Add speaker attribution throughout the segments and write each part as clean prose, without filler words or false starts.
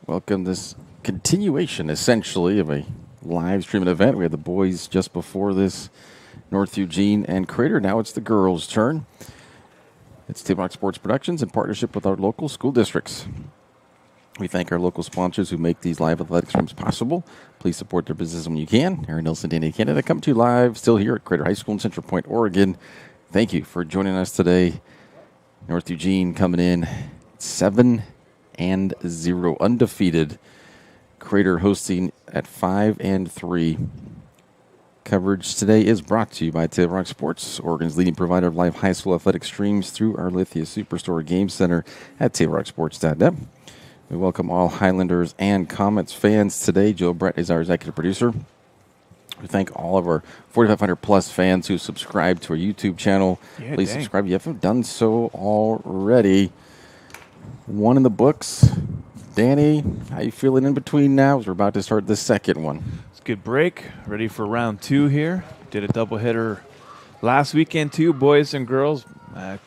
Speaker 1: Welcome this continuation, essentially, of a live streaming event. We had the boys just before this, North Eugene and Crater. Now it's the girls' turn. It's Table Rock Sports Productions in partnership with our local school districts. We thank our local sponsors who make these live athletic streams possible. Please support their business when you can. Aaron Nilsson, Danny Canada, come to you live, still here at Crater High School in Central Point, Oregon. Thank you for joining us today. North Eugene coming in 7-0, undefeated. Crater hosting at 5-3. Coverage today is brought to you by Table Rock Sports, Oregon's leading provider of live high school athletic streams through our Lithia Superstore Game Center at TableRockSports.net. We welcome all Highlanders and Comets fans today. Joe Brett is our executive producer. We thank all of our 4,500 plus fans who subscribe to our YouTube channel.
Speaker 2: Yeah,
Speaker 1: Please
Speaker 2: dang.
Speaker 1: subscribe if you haven't done so already. One in the books. Danny, how you feeling in between now as we're about to start the second one?
Speaker 2: It's a good break. Ready for round two here. Did a doubleheader last weekend too, boys and girls.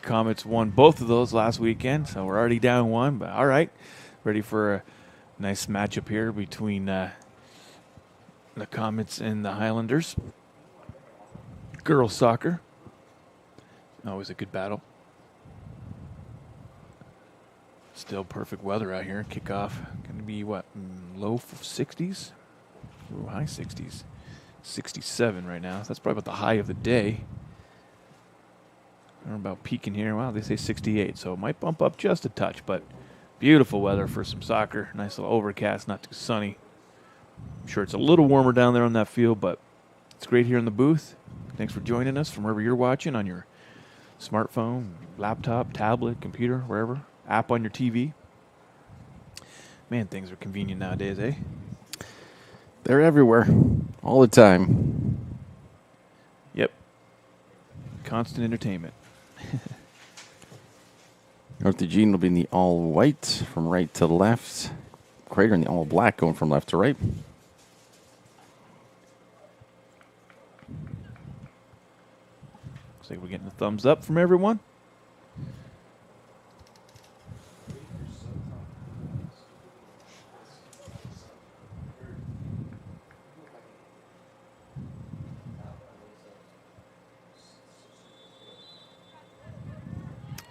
Speaker 2: Comets won both of those last weekend, so we're already down one. But all right, ready for a nice matchup here between the Comets and the Highlanders. Girls soccer. Always a good battle. Still perfect weather out here. Kickoff going to be what? Low 60s? Ooh, high 60s. 67 right now. So that's probably about the high of the day. I don't know about peaking here. Wow, they say 68, so it might bump up just a touch, but beautiful weather for some soccer. Nice little overcast, not too sunny. I'm sure it's a little warmer down there on that field, but it's great here in the booth. Thanks for joining us from wherever you're watching on your smartphone, laptop, tablet, computer, wherever. App on your TV. Man, things are convenient nowadays, eh?
Speaker 1: They're everywhere, all the time.
Speaker 2: Yep. Constant entertainment.
Speaker 1: North Eugene will be in the all-white from right to left. Crater in the all-black going from left to right.
Speaker 2: Looks like we're getting a thumbs up from everyone.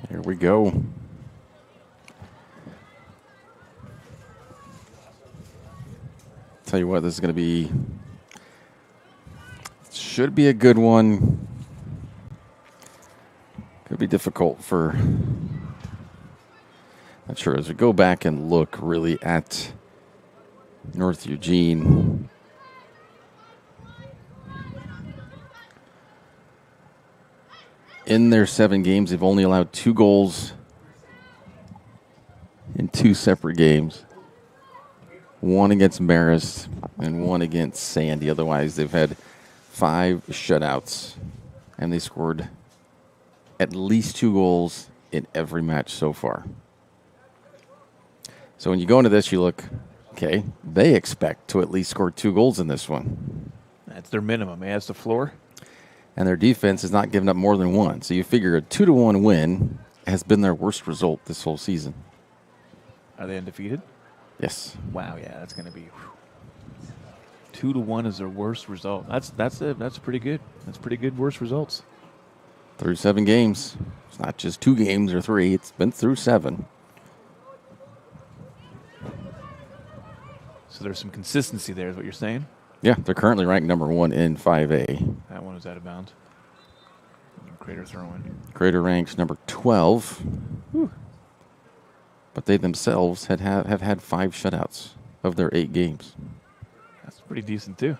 Speaker 1: Here we go. Tell you what, this is going to be, should be a good one. Could be difficult for, not sure, as we go back and look really at North Eugene. In their 7 games, they've only allowed 2 goals in 2 separate games. One against Marist and one against Sandy. Otherwise, they've had 5 shutouts, and they scored at least 2 goals in every match so far. So when you go into this, you look, okay, they expect to at least score 2 goals in this one.
Speaker 2: That's their minimum. That's the floor.
Speaker 1: And their defense has not given up more than 1. So you figure a 2-1 win has been their worst result this whole season.
Speaker 2: Are they undefeated?
Speaker 1: Yes.
Speaker 2: Wow, yeah, that's going to be 2-1 is their worst result. That's pretty good. That's pretty good worst results.
Speaker 1: Through 7 games. It's not just 2 games or 3. It's been through 7.
Speaker 2: So there's some consistency there, is what you're saying?
Speaker 1: Yeah, they're currently ranked number 1 in 5A.
Speaker 2: That one was out of bounds. Crater throwing.
Speaker 1: Crater ranks number 12.
Speaker 2: Whew.
Speaker 1: But they themselves have had 5 shutouts of their 8 games.
Speaker 2: That's pretty decent, too.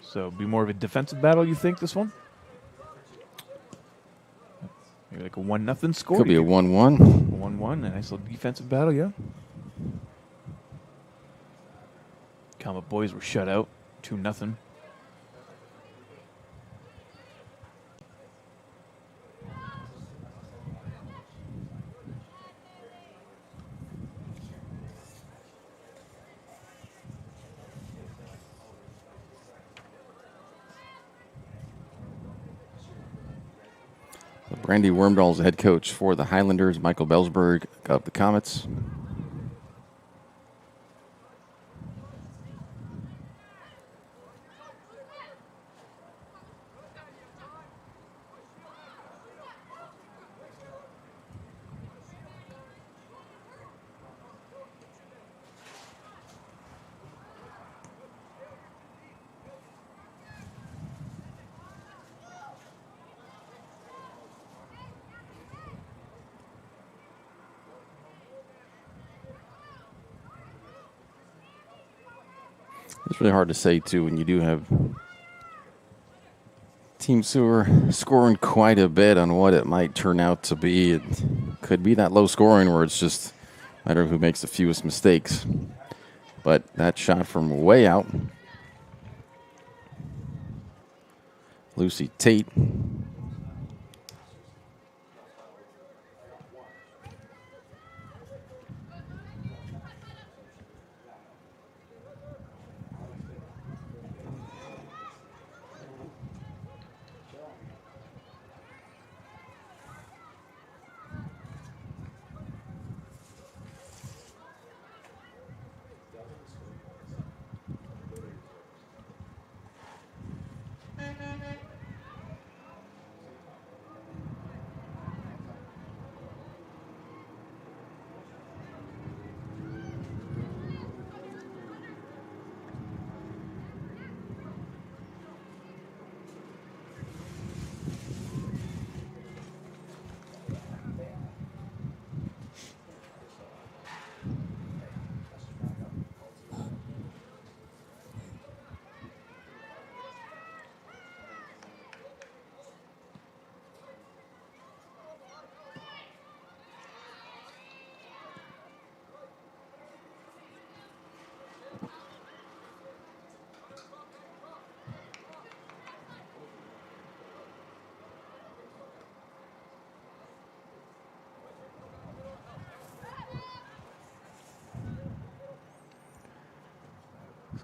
Speaker 2: So be more of a defensive battle, you think, this one? Maybe like a 1-0 score?
Speaker 1: Could be a 1-1.
Speaker 2: 1-1, a nice little defensive battle, yeah. Comet boys were shut out, 2-0.
Speaker 1: Brandy Wormdahl is the head coach for the Highlanders. Michael Belsberg of the Comets. It's really hard to say, too, when you do have teams who are scoring quite a bit on what it might turn out to be. It could be that low scoring where it's just a matter of who makes the fewest mistakes. But that shot from way out, Lucy Tate.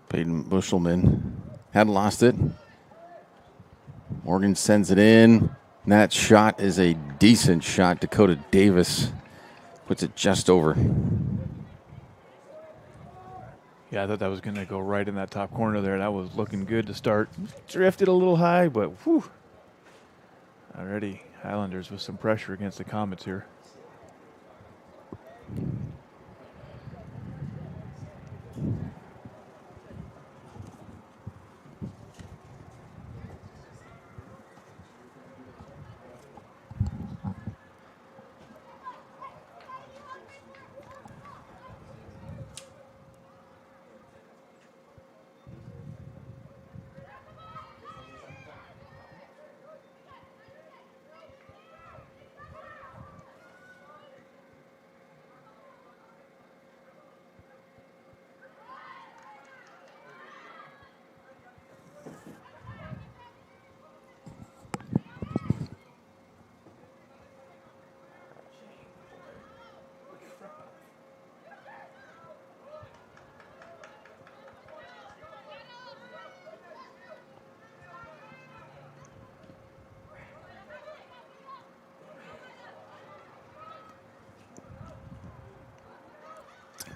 Speaker 1: Peyton Bushelman had lost it. Morgan sends it in. And that shot is a decent shot. Dakota Davis puts it just over.
Speaker 2: Yeah, I thought that was going to go right in that top corner there. That was looking good to start. Drifted a little high, but whew. Already Highlanders with some pressure against the Comets here.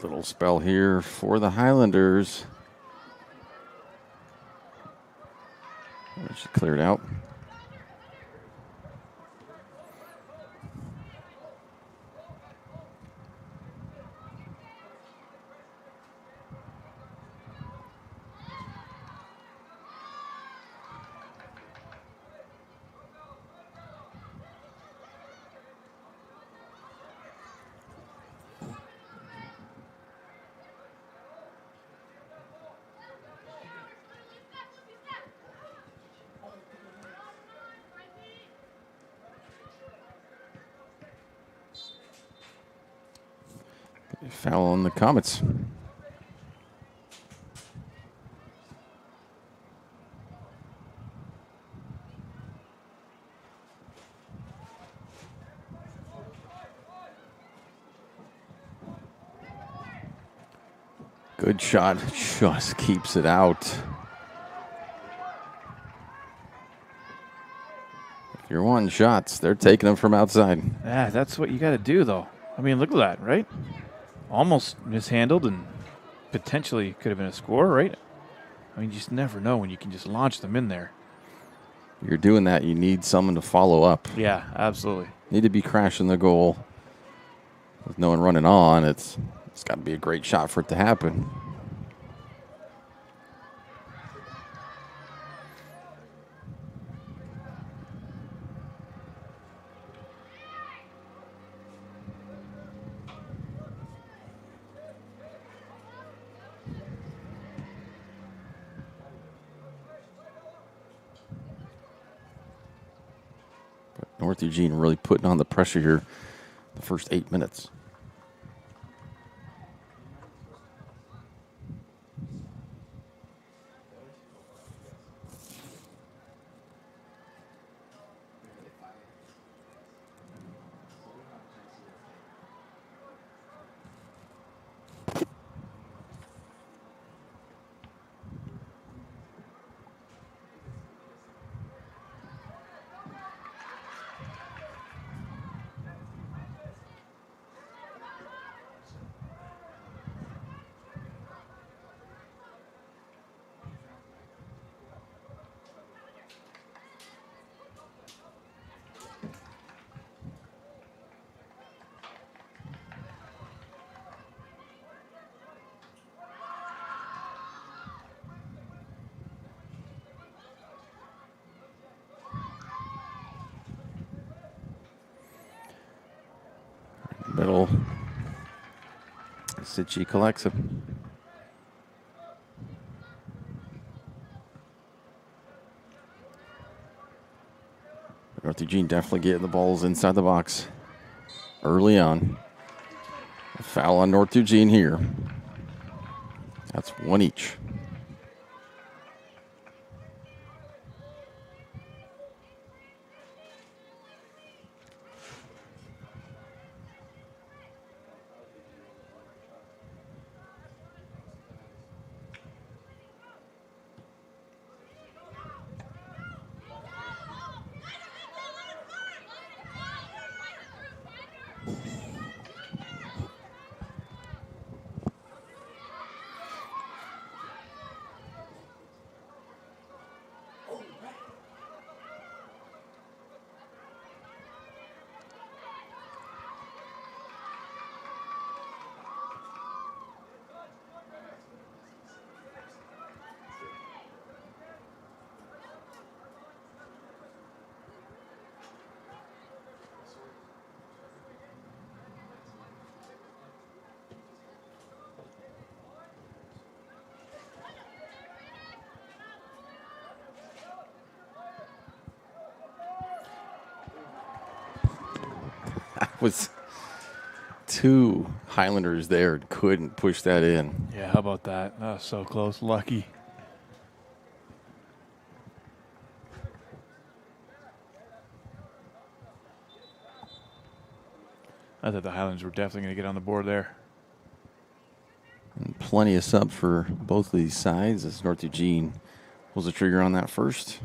Speaker 1: Little spell here for the Highlanders. She cleared out. Foul on the Comets. Good shot. Just keeps it out. If you're wanting shots, they're taking them from outside.
Speaker 2: Yeah, that's what you got to do, though. I mean, look at that, right? Almost mishandled and potentially could have been a score, right? I mean, you just never know when you can just launch them in there.
Speaker 1: You're doing that, you need someone to follow up.
Speaker 2: Yeah, absolutely.
Speaker 1: Need to be crashing the goal. With no one running on, it's got to be a great shot for it to happen. North Eugene really putting on the pressure here the first 8 minutes. Middle. Sitchi collects it. North Eugene definitely getting the balls inside the box early on. A foul on North Eugene here. That's one each. Was two Highlanders there and couldn't push that in.
Speaker 2: Yeah, how about that? That was so close. Lucky. I thought the Highlanders were definitely going to get on the board there.
Speaker 1: And plenty of subs for both of these sides as North Eugene pulls the trigger on that first.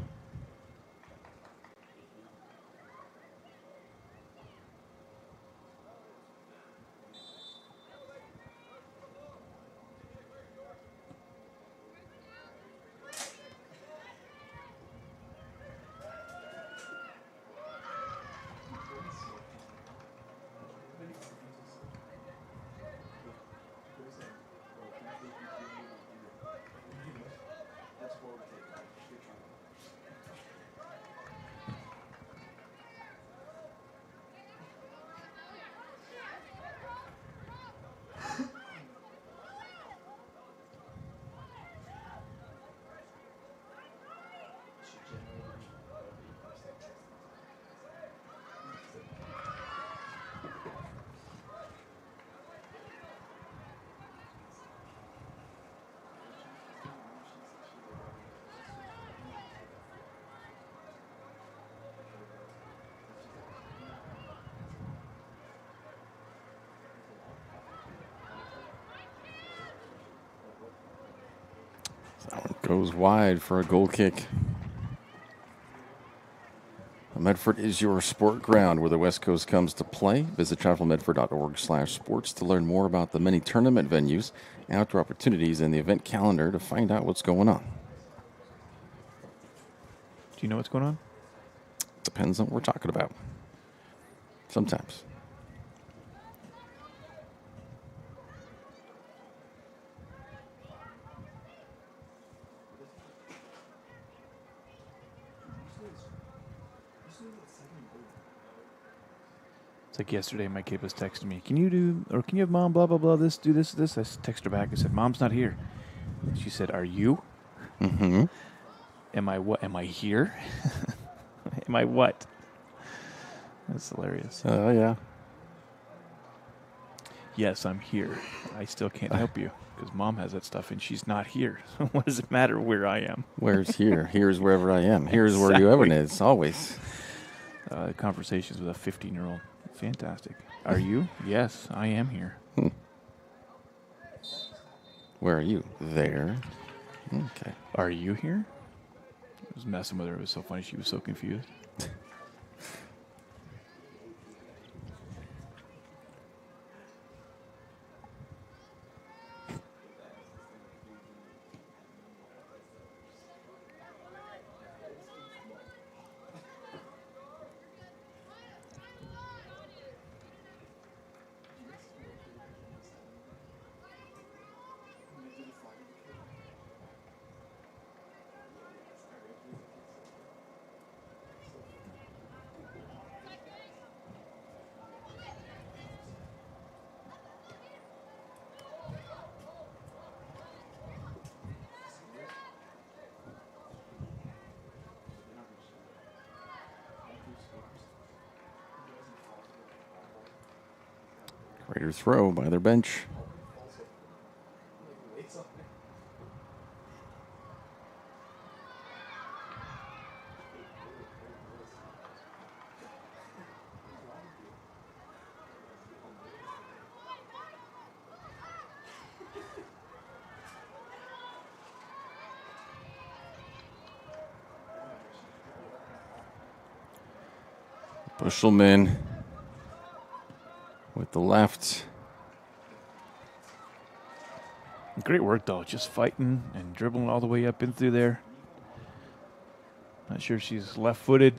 Speaker 1: That one goes wide for a goal kick. Medford is your sport ground where the West Coast comes to play. Visit travelmedford.org/sports to learn more about the many tournament venues, outdoor opportunities, and the event calendar to find out what's going on.
Speaker 2: Do you know what's going on?
Speaker 1: Depends on what we're talking about. Sometimes.
Speaker 2: It's like yesterday, my kid was texting me, can you have mom, blah, blah, blah, this, do this, this? I texted her back. I said, Mom's not here. She said, are you?
Speaker 1: Mm-hmm.
Speaker 2: Am I what? Am I here? Am I what? That's hilarious.
Speaker 1: Oh, yeah.
Speaker 2: Yes, I'm here. I still can't help you because Mom has that stuff and she's not here. So what does it matter where I am?
Speaker 1: Where's here? Here's wherever I am. Here's where you Evan is, always.
Speaker 2: Conversations with a 15-year-old. Fantastic. Are you? Yes, I am here.
Speaker 1: Where are you? There. Okay.
Speaker 2: Are you here? I was messing with her. It was so funny. She was so confused.
Speaker 1: Raider throw by their bench. Bushelman with the left.
Speaker 2: Great work, though. Just fighting and dribbling all the way up in through there. Not sure she's left-footed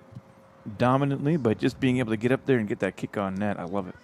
Speaker 2: dominantly, but just being able to get up there and get that kick on net, I love it.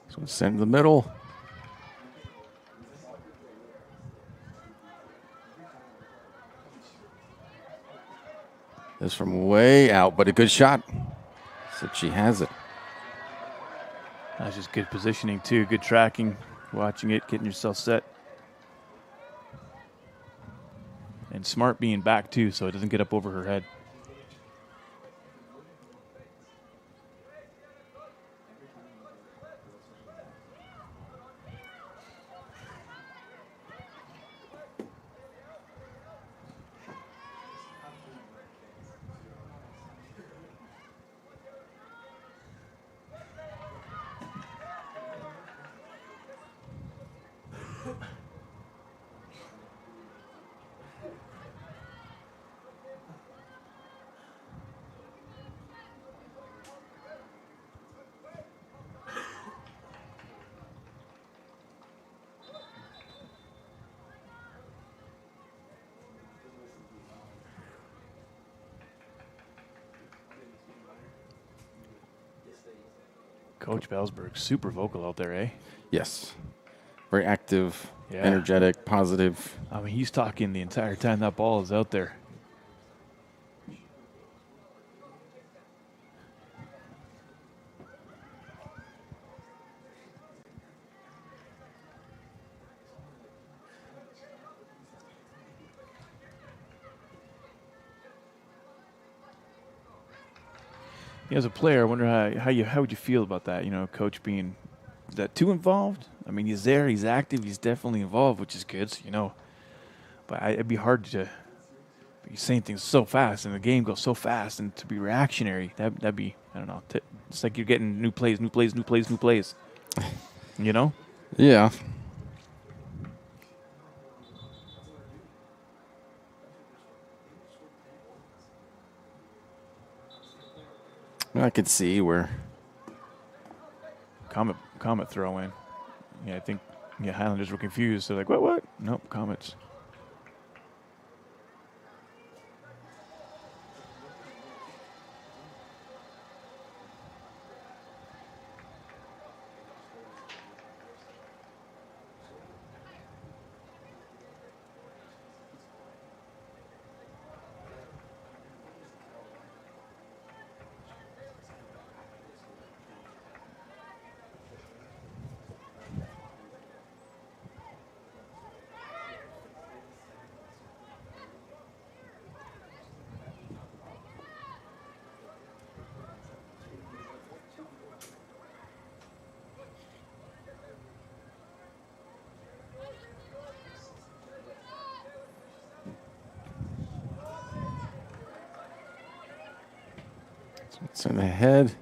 Speaker 1: So it's sent to the middle. This from way out, but a good shot. So she has it.
Speaker 2: That's just good positioning, too. Good tracking, watching it, getting yourself set. And smart being back, too, so it doesn't get up over her head. Coach Belsberg, super vocal out there, eh?
Speaker 1: Yes. Very active,
Speaker 2: Yeah.
Speaker 1: energetic, positive.
Speaker 2: I mean, he's talking the entire time that ball is out there. As a player, I wonder how would you feel about that? You know, coach being is that too involved? I mean, he's there, he's active, he's definitely involved, which is good. So, you know, but it'd be hard to be saying things so fast, and the game goes so fast, and to be reactionary, that'd be I don't know. It's like you're getting new plays. You know?
Speaker 1: Yeah. I could see where
Speaker 2: Comet throw in. Yeah, I think Highlanders were confused. They're like, what? Nope, Comets.
Speaker 1: It's in the head.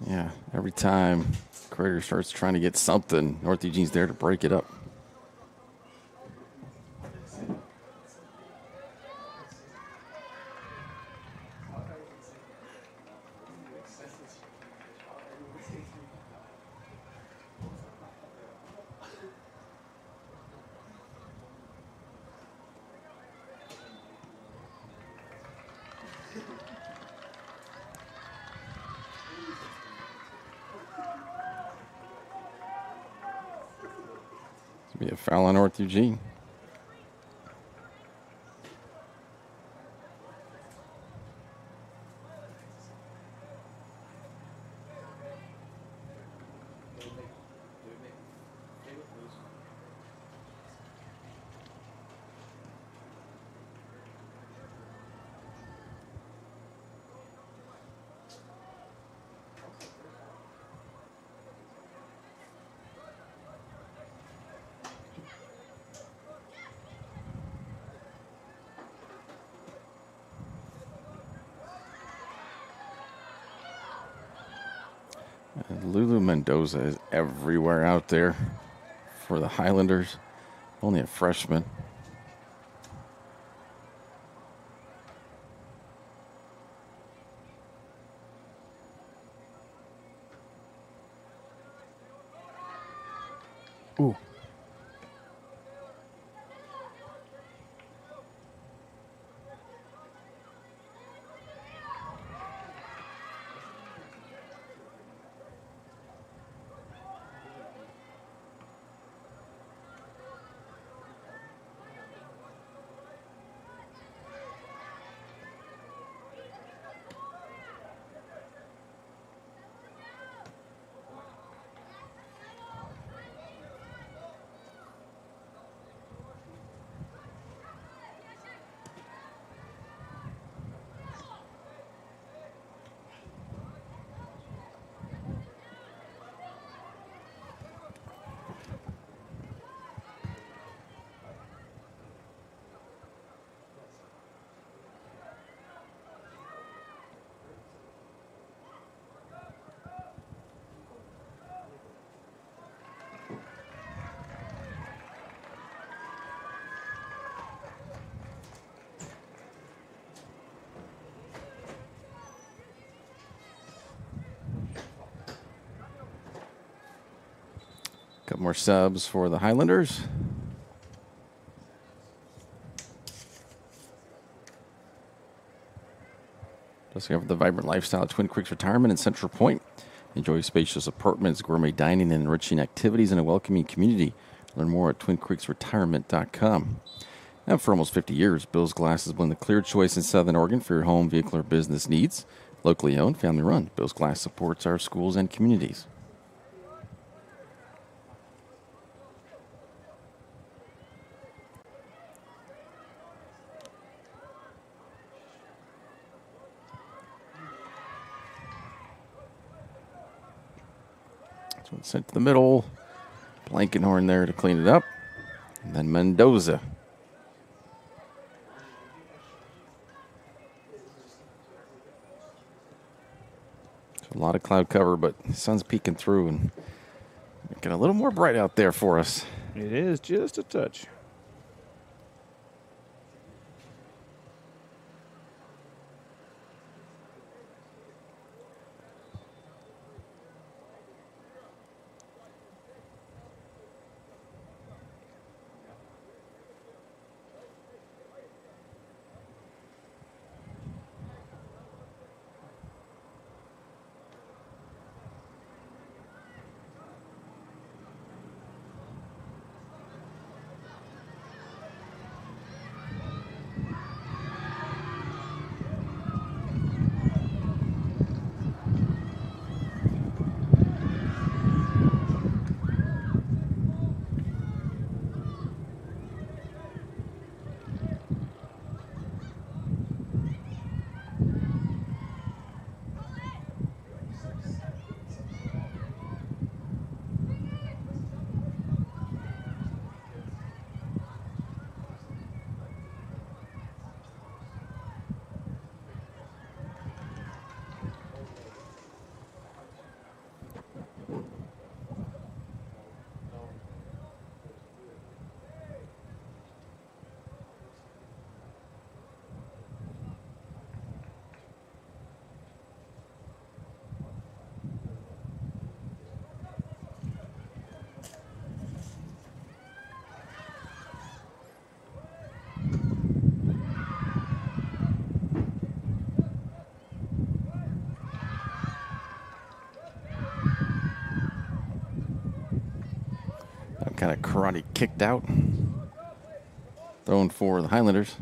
Speaker 1: Yeah, every time Crater starts trying to get something, North Eugene's there to break it up. Be a foul on North Eugene. And Lulu Mendoza is everywhere out there for the Highlanders. Only a freshman.
Speaker 2: Ooh.
Speaker 1: Couple more subs for the Highlanders. Discover the vibrant lifestyle of Twin Creeks Retirement in Central Point. Enjoy spacious apartments, gourmet dining, and enriching activities in a welcoming community. Learn more at twincreeksretirement.com. Now, for almost 50 years, Bill's Glass has been the clear choice in Southern Oregon for your home, vehicle, or business needs. Locally owned, family run, Bill's Glass supports our schools and communities. So it's sent to the middle. Blankenhorn there to clean it up. And then Mendoza. A lot of cloud cover, but the sun's peeking through and making it a little more bright out there for us.
Speaker 2: It is just a touch.
Speaker 1: Kind of karate kicked out. Thrown for the Highlanders.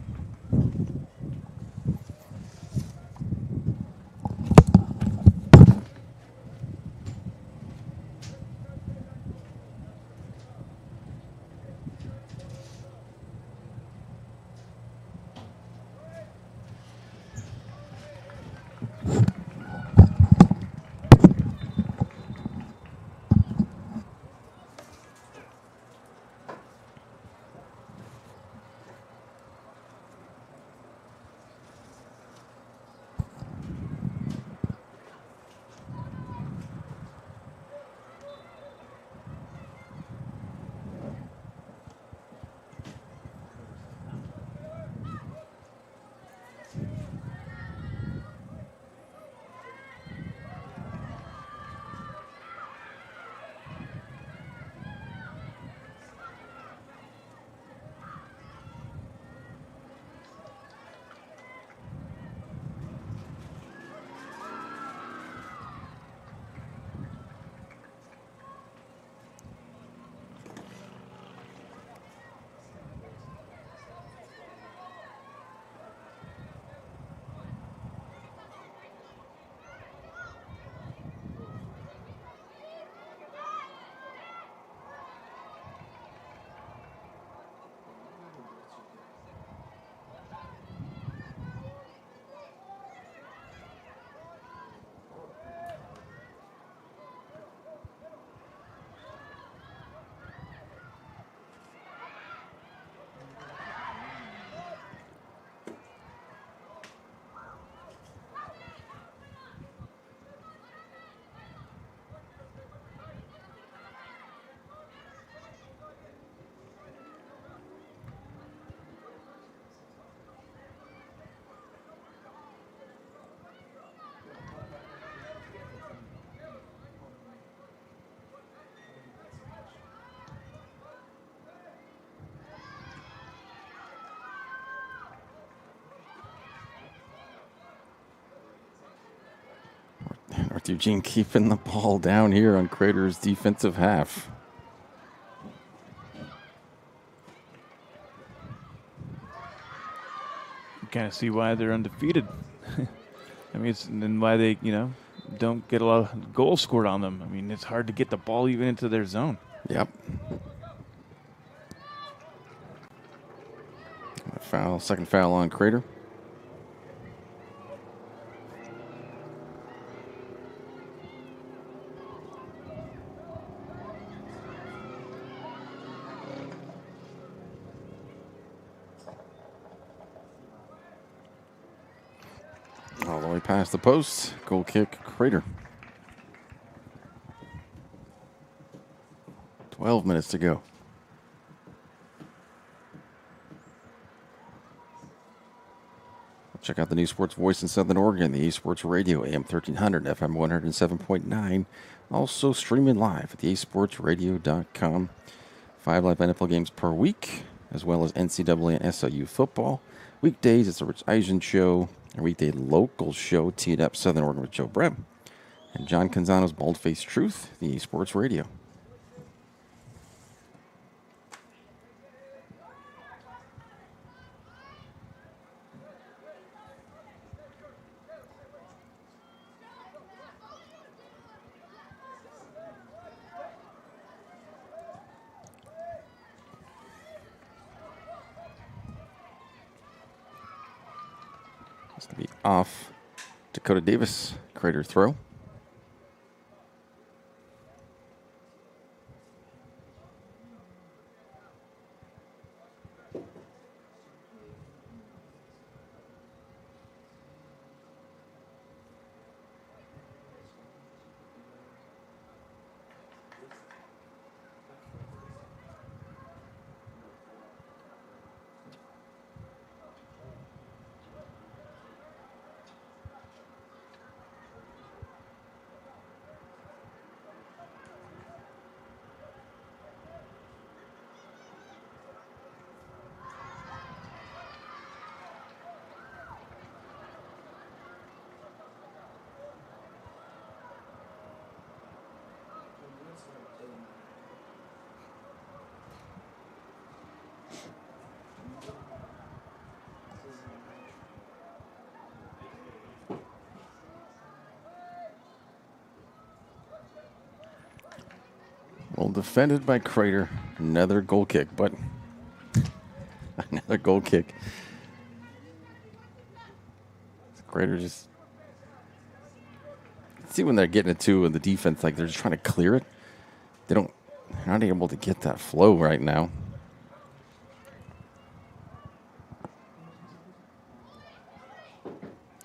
Speaker 1: North Eugene keeping the ball down here on Crater's defensive half.
Speaker 2: You kind of see why they're undefeated. I mean, and why they, don't get a lot of goals scored on them. I mean, it's hard to get the ball even into their zone.
Speaker 1: Yep. Foul, second foul on Crater. All the way past the post. Goal kick, Crater. 12 minutes to go. Check out the new sports voice in Southern Oregon, the eSports Radio, AM 1300, FM 107.9. Also streaming live at the asportsradio.com. 5 live NFL games per week, as well as NCAA and SIU football. Weekdays, it's the Rich Eisen Show, a weekday local show teed up Southern Oregon with Joe Brett. And John Canzano's Bald-Faced Truth, the eSports Radio. It's going to be off Dakota Davis, Crater throw. Well defended by Crater. Another goal kick, but another goal kick. Crater just see when they're getting it too, and the defense like they're just trying to clear it. They're not able to get that flow right now.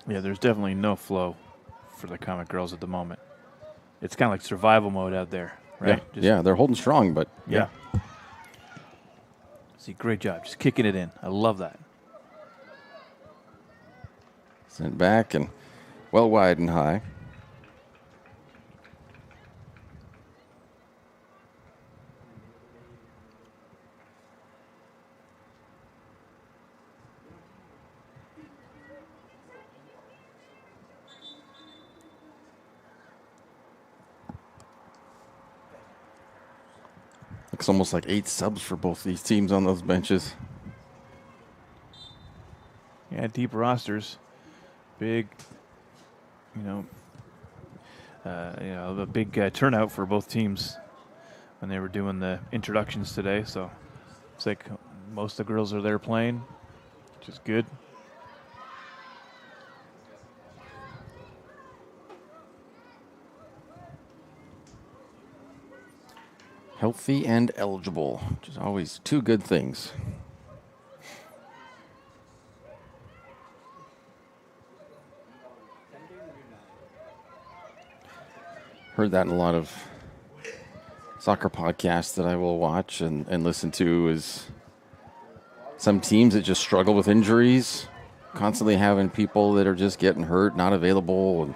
Speaker 2: Yeah, there's definitely no flow for the Comet Girls at the moment. It's kind of like survival mode out there, right?
Speaker 1: Yeah, they're holding strong, but
Speaker 2: yeah. See, great job, just kicking it in. I love that.
Speaker 1: Sent back and well wide and high. Looks almost like 8 subs for both these teams on those benches.
Speaker 2: Yeah, deep rosters, big, a big turnout for both teams when they were doing the introductions today. So it's like most of the girls are there playing, which is good.
Speaker 1: Healthy and eligible, which is always 2 good things. Heard that in a lot of soccer podcasts that I will watch and listen to is some teams that just struggle with injuries, constantly having people that are just getting hurt, not available. And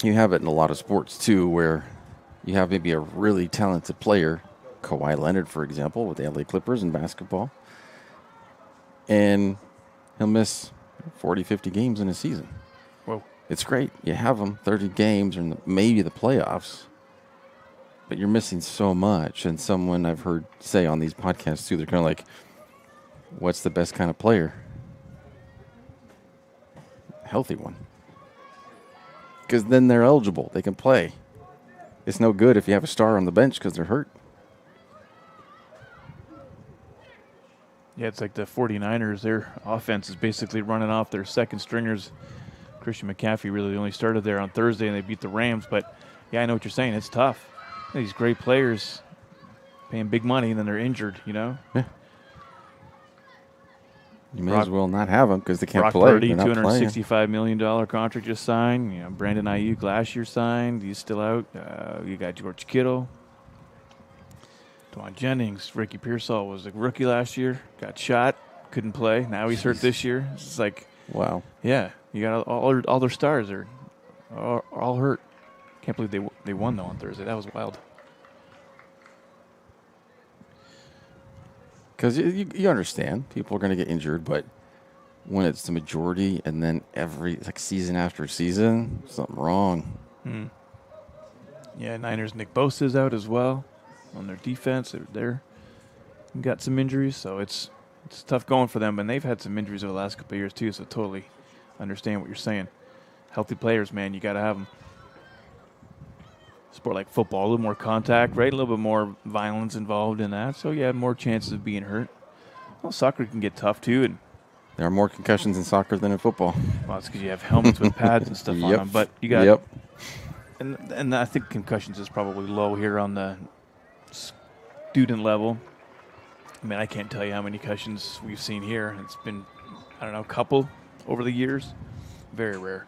Speaker 1: you have it in a lot of sports too, where you have maybe a really talented player, Kawhi Leonard, for example, with the LA Clippers in basketball, and he'll miss 40, 50 games in a season.
Speaker 2: Whoa.
Speaker 1: It's great. You have them 30 games or maybe the playoffs, but you're missing so much. And someone I've heard say on these podcasts too, they're kind of like, what's the best kind of player? Healthy one. Because then they're eligible. They can play. It's no good if you have a star on the bench because they're hurt.
Speaker 2: Yeah, it's like the 49ers. Their offense is basically running off their second stringers. Christian McCaffrey really only started there on Thursday, and they beat the Rams. But, yeah, I know what you're saying. It's tough. These great players paying big money, and then they're injured,
Speaker 1: Yeah. You may as well not have them because they can't play.
Speaker 2: Purdy, $265 million contract just signed. Brandon Ayuk last year signed. He's still out. You got George Kittle. Dwan Jennings. Ricky Pearsall was a rookie last year. Got shot. Couldn't play. Now he's hurt this year. It's like,
Speaker 1: wow.
Speaker 2: Yeah. You got all their stars are all hurt. Can't believe they won, though, on Thursday. That was wild.
Speaker 1: Because you understand people are going to get injured, but when it's the majority and then every season after season, something wrong.
Speaker 2: Yeah, Niners' Nick Bosa's out as well on their defense. They're got some injuries, so it's tough going for them. And they've had some injuries over the last couple of years too, so totally understand what you're saying. Healthy players, man, you got to have them. Sport like football, a little more contact, right? A little bit more violence involved in that. So, yeah, more chances of being hurt. Well, soccer can get tough, too. And
Speaker 1: there are more concussions in soccer than in football.
Speaker 2: Well, it's because you have helmets with pads and stuff on them. But you got...
Speaker 1: Yep.
Speaker 2: And I think concussions is probably low here on the student level. I mean, I can't tell you how many concussions we've seen here. It's been, I don't know, a couple over the years. Very rare.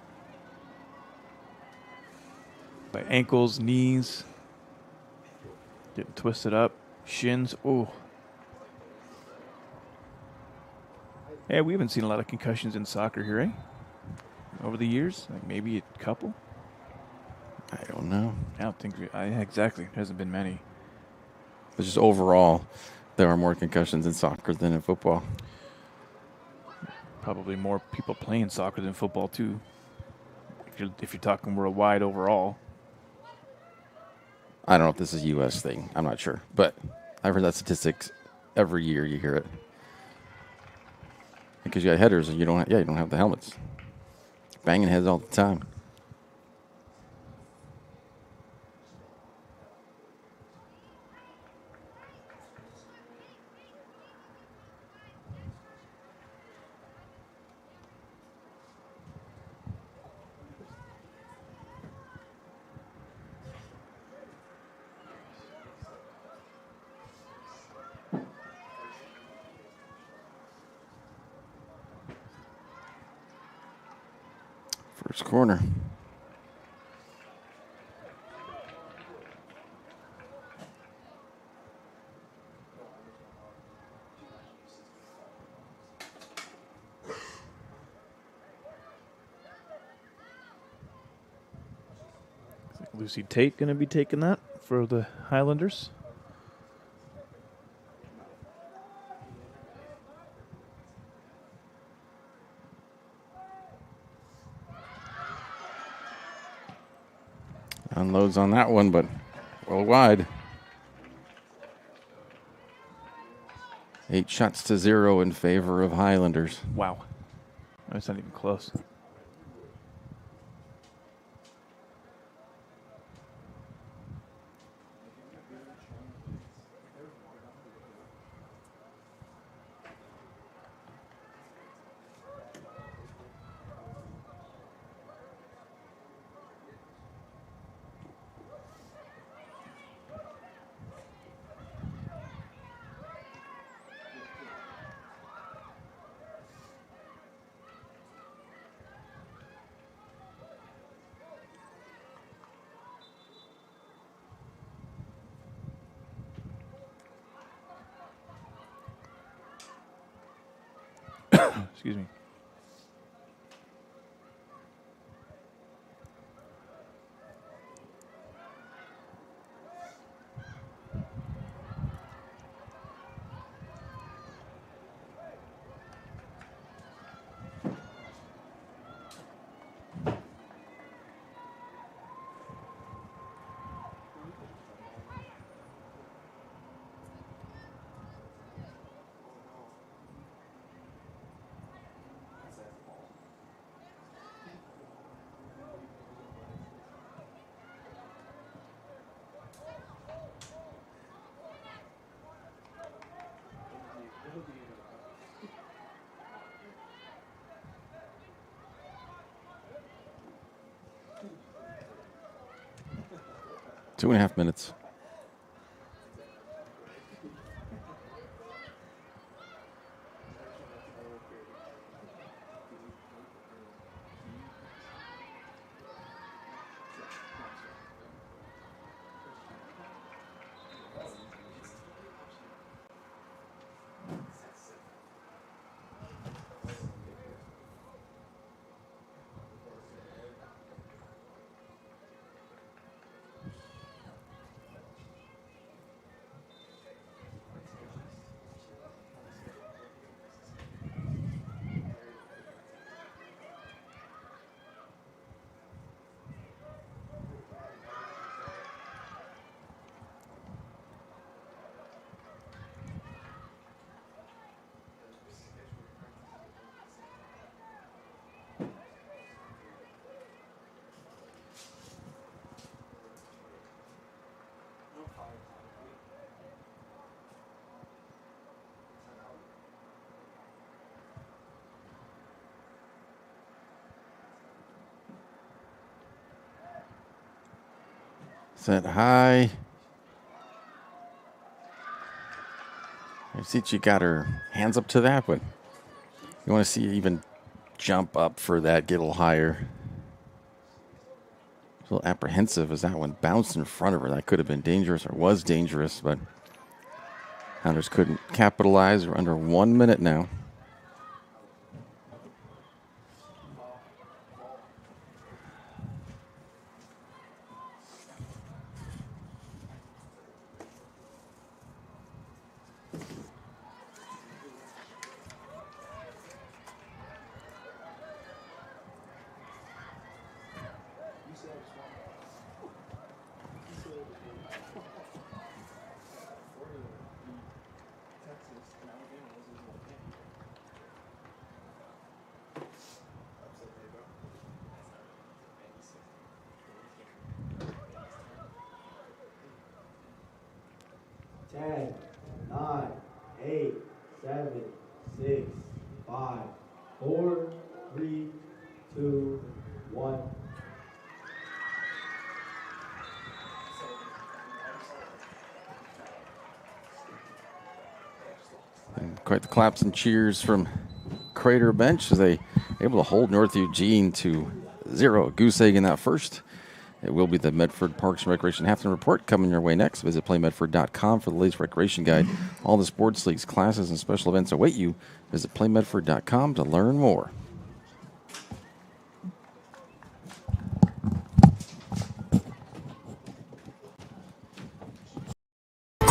Speaker 2: By ankles, knees, getting twisted up, shins. Oh, yeah, we haven't seen a lot of concussions in soccer here, eh? Over the years, like maybe a couple.
Speaker 1: I don't know.
Speaker 2: I don't think exactly. There hasn't been many.
Speaker 1: But just overall, there are more concussions in soccer than in football.
Speaker 2: Probably more people playing soccer than football too. If you're talking worldwide overall.
Speaker 1: I don't know if this is a U.S. thing. I'm not sure. But I've heard that statistics every year you hear it. Because you got headers and you don't have the helmets. Banging heads all the time. First corner.
Speaker 2: Lucy Tate going to be taking that for the Highlanders.
Speaker 1: Unloads on that one, but well wide. 8-0 in favor of Highlanders.
Speaker 2: Wow. That's not even close. Excuse me.
Speaker 1: Two and a half minutes. Set high. I see she got her hands up to that, but you want to see her even jump up for that, get a little higher. A little apprehensive as that one bounced in front of her. That could have been dangerous or was dangerous, but Hounders couldn't capitalize. We're under 1 minute now.
Speaker 3: Ten, 9, 8, 7, 6, 5, 4, 3, 2, 1.
Speaker 1: And quite the claps and cheers from Crater bench as they able to hold North Eugene to 0. Goose egg in that first. It will be the Medford Parks and Recreation Halftime Report coming your way next. Visit playmedford.com for the latest recreation guide. All the sports leagues, classes, and special events await you. Visit playmedford.com to learn more.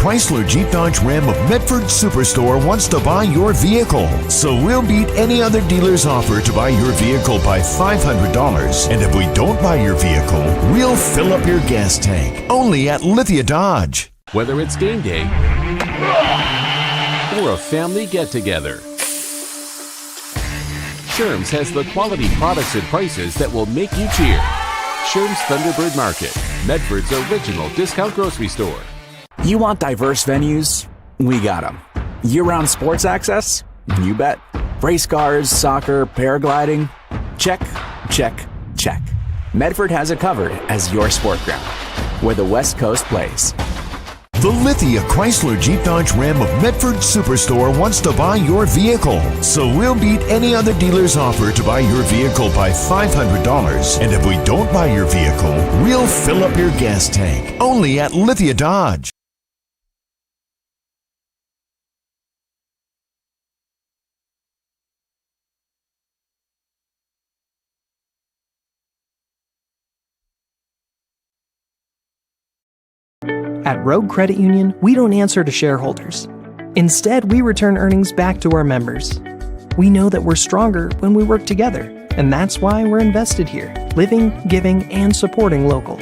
Speaker 4: Chrysler Jeep Dodge Ram of Medford Superstore wants to buy your vehicle. So we'll beat any other dealer's offer to buy your vehicle by $500. And if we don't buy your vehicle, we'll fill up your gas tank. Only at Lithia Dodge.
Speaker 5: Whether it's game day or a family get-together, Sherm's has the quality products and prices that will make you cheer. Sherm's Thunderbird Market, Medford's original discount grocery store.
Speaker 6: You want diverse venues? We got them. Year-round sports access? You bet. Race cars, soccer, paragliding? Check, check, check. Medford has it covered as your sport ground, where the West Coast plays.
Speaker 4: The Lithia Chrysler Jeep Dodge Ram of Medford Superstore wants to buy your vehicle. So we'll beat any other dealer's offer to buy your vehicle by $500. And if we don't buy your vehicle, we'll fill up your gas tank. Only at Lithia Dodge.
Speaker 7: At Rogue Credit Union, we don't answer to shareholders. Instead, we return earnings back to our members. We know that we're stronger when we work together, and that's why we're invested here, living, giving, and supporting local.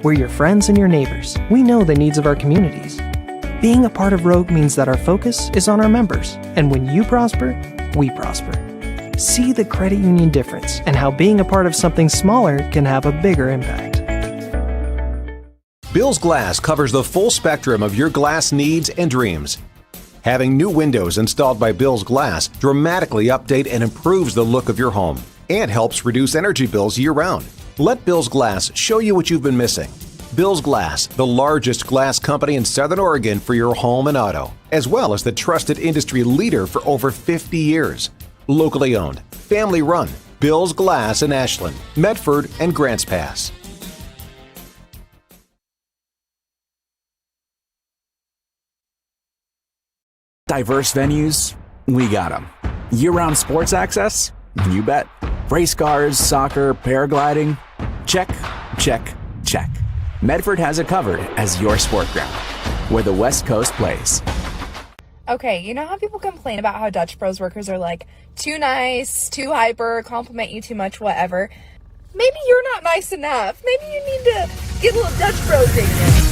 Speaker 7: We're your friends and your neighbors. We know the needs of our communities. Being a part of Rogue means that our focus is on our members, and when you prosper, we prosper. See the credit union difference and how being a part of something smaller can have a bigger impact.
Speaker 8: Bill's Glass covers the full spectrum of your glass needs and dreams. Having new windows installed by Bill's Glass dramatically update and improves the look of your home and helps reduce energy bills year-round. Let Bill's Glass show you what you've been missing. Bill's Glass, the largest glass company in Southern Oregon for your home and auto, as well as the trusted industry leader for over 50 years. Locally owned, family run, Bill's Glass in Ashland, Medford, and Grants Pass.
Speaker 6: Diverse venues? We got them. Year-round sports access? You bet. Race cars, soccer, paragliding? Check, check, check. Medford has it covered as your sport ground, where the West Coast plays.
Speaker 9: Okay, you know how people complain about how Dutch Bros workers are like too nice, too hyper, compliment you too much, whatever? Maybe you're not nice enough. Maybe you need to get a little Dutch Bros in you.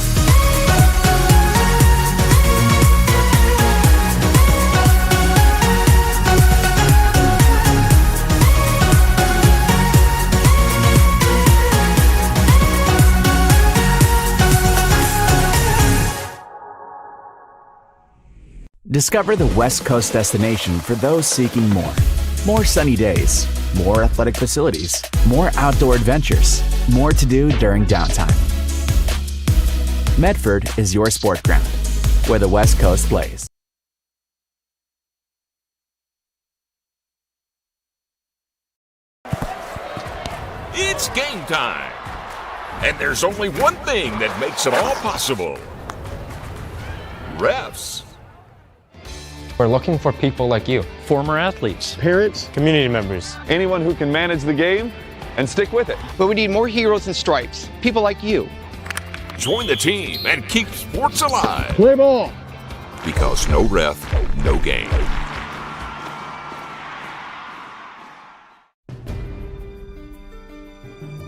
Speaker 6: Discover the West Coast destination for those seeking more. More sunny days, more athletic facilities, more outdoor adventures, more to do during downtime. Medford is your sport ground, where the West Coast plays.
Speaker 10: It's game time. And there's only one thing that makes it all possible. Refs.
Speaker 11: We're looking for people like you.
Speaker 12: Former athletes.
Speaker 13: Parents.
Speaker 11: Community members.
Speaker 13: Anyone who can manage the game and stick with it.
Speaker 14: But we need more heroes in stripes. People like you.
Speaker 10: Join the team and keep sports alive.
Speaker 13: Play ball.
Speaker 10: Because no ref, no game.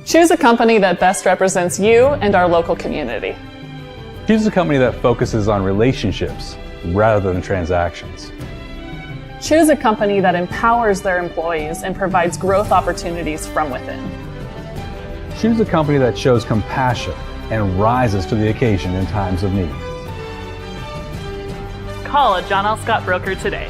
Speaker 15: Choose a company that best represents you and our local community.
Speaker 16: Choose a company that focuses on relationships rather than transactions.
Speaker 15: Choose a company that empowers their employees and provides growth opportunities from within.
Speaker 16: Choose a company that shows compassion and rises to the occasion in times of need.
Speaker 15: Call a John L. Scott broker today.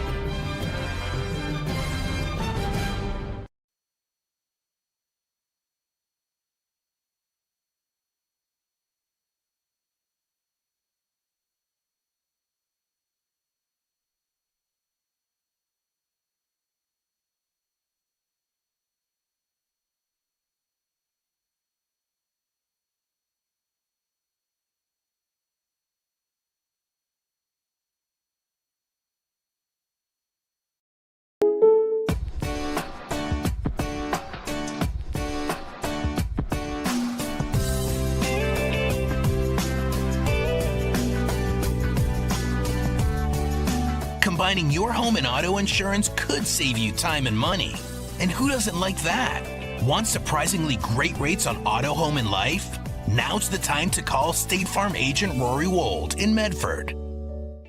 Speaker 12: Combining your home and auto insurance could save you time and money. And who doesn't like that? Want surprisingly great rates on auto, home, and life? Now's the time to call State Farm agent Rory Wold in Medford.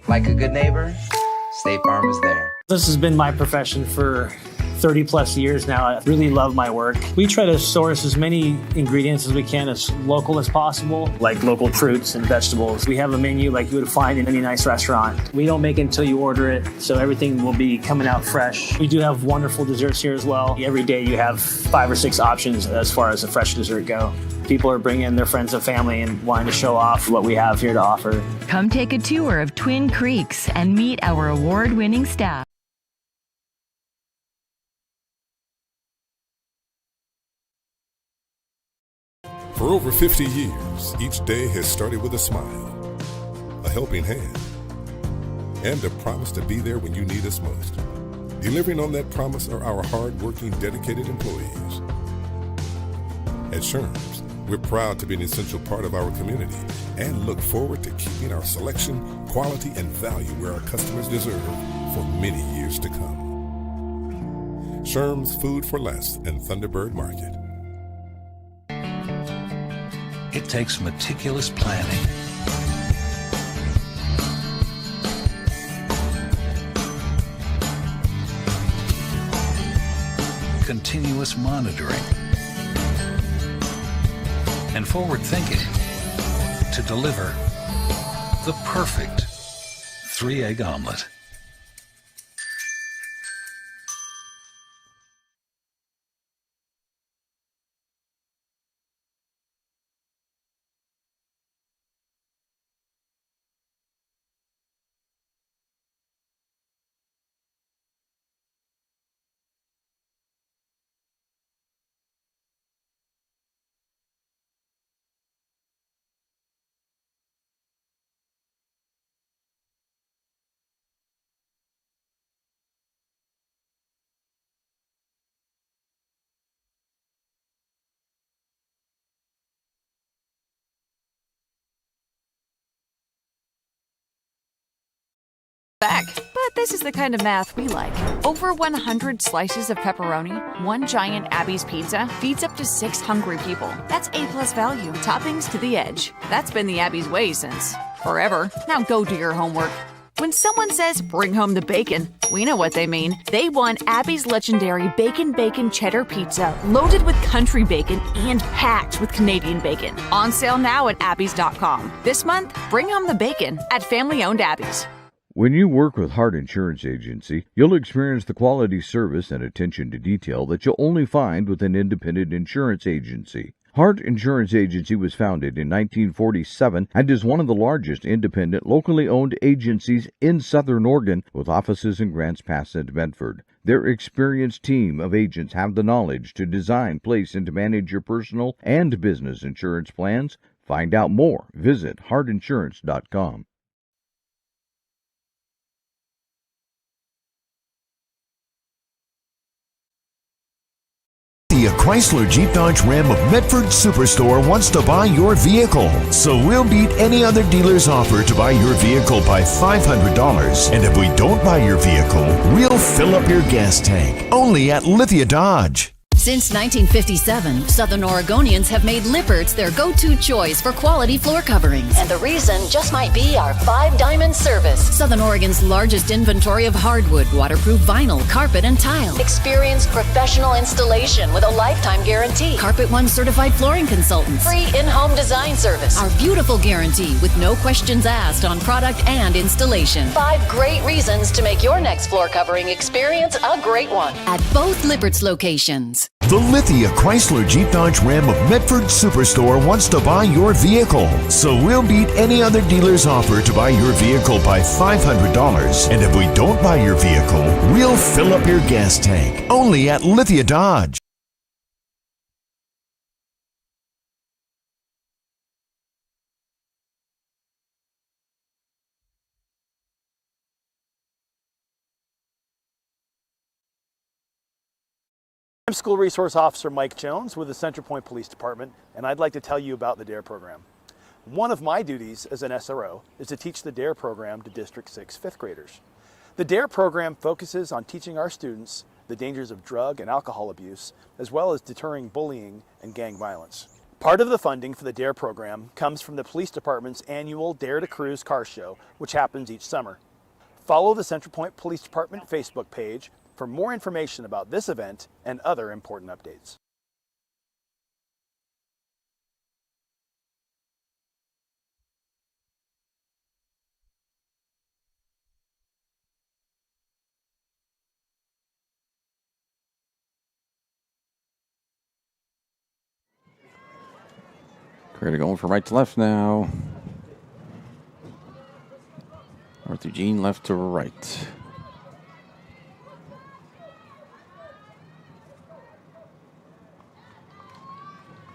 Speaker 17: Like a good neighbor, State Farm is there.
Speaker 18: This has been my profession for 30 plus years now. I really love my work. We try to source as many ingredients as we can as local as possible, like local fruits and vegetables. We have a menu like you would find in any nice restaurant. We don't make it until you order it, so everything will be coming out fresh. We do have wonderful desserts here as well. Every day you have 5 or 6 options as far as a fresh dessert go. People are bringing their friends and family and wanting to show off what we have here to offer.
Speaker 19: Come take a tour of Twin Creeks and meet our award-winning staff.
Speaker 20: For over 50 years, each day has started with a smile, a helping hand, and a promise to be there when you need us most. Delivering on that promise are our hard-working, dedicated employees. At Sherms, we're proud to be an essential part of our community and look forward to keeping our selection, quality, and value where our customers deserve for many years to come. Sherms Food for Less and Thunderbird Market.
Speaker 21: It takes meticulous planning, continuous monitoring, and forward thinking to deliver the perfect 3-egg omelet.
Speaker 22: Back. But this is the kind of math we like. Over 100 slices of pepperoni, one giant Abby's pizza feeds up to 6 hungry people. That's A+ value. Toppings to the edge. That's been the Abby's way since forever. Now go do your homework. When someone says, bring home the bacon, we know what they mean. They want Abby's legendary Bacon Cheddar Pizza, loaded with country bacon and packed with Canadian bacon. On sale now at abbys.com. This month, bring home the bacon at family-owned Abby's.
Speaker 23: When you work with Hart Insurance Agency, you'll experience the quality service and attention to detail that you'll only find with an independent insurance agency. Hart Insurance Agency was founded in 1947 and is one of the largest independent, locally owned agencies in Southern Oregon, with offices in Grants Pass and Medford. Their experienced team of agents have the knowledge to design, place, and to manage your personal and business insurance plans. Find out more. Visit hartinsurance.com.
Speaker 4: A Chrysler Jeep Dodge Ram of Medford Superstore wants to buy your vehicle. So we'll beat any other dealer's offer to buy your vehicle by $500. And if we don't buy your vehicle, we'll fill up your gas tank. Only at Lithia Dodge.
Speaker 24: Since 1957, Southern Oregonians have made Lippert's their go-to choice for quality floor coverings. And the reason just might be our 5-diamond service. Southern Oregon's largest inventory of hardwood, waterproof vinyl, carpet, and tile. Experienced professional installation with a lifetime guarantee. Carpet One certified flooring consultants. Free in-home design service. Our beautiful guarantee with no questions asked on product and installation. 5 great reasons to make your next floor covering experience a great one at both Lippert's locations.
Speaker 4: The Lithia Chrysler Jeep Dodge Ram of Medford Superstore wants to buy your vehicle. So we'll beat any other dealer's offer to buy your vehicle by $500. And if we don't buy your vehicle, we'll fill up your gas tank. Only at Lithia Dodge.
Speaker 25: I'm School Resource Officer Mike Jones with the Central Point Police Department, and I'd like to tell you about the DARE program. One of my duties as an SRO is to teach the DARE program to District 6 fifth graders. The DARE program focuses on teaching our students the dangers of drug and alcohol abuse, as well as deterring bullying and gang violence. Part of the funding for the DARE program comes from the police department's annual Dare to Cruise car show, which happens each summer. Follow the Central Point Police Department Facebook page for more information about this event and other important updates.
Speaker 1: Crater going from right to left now. North Eugene left to right.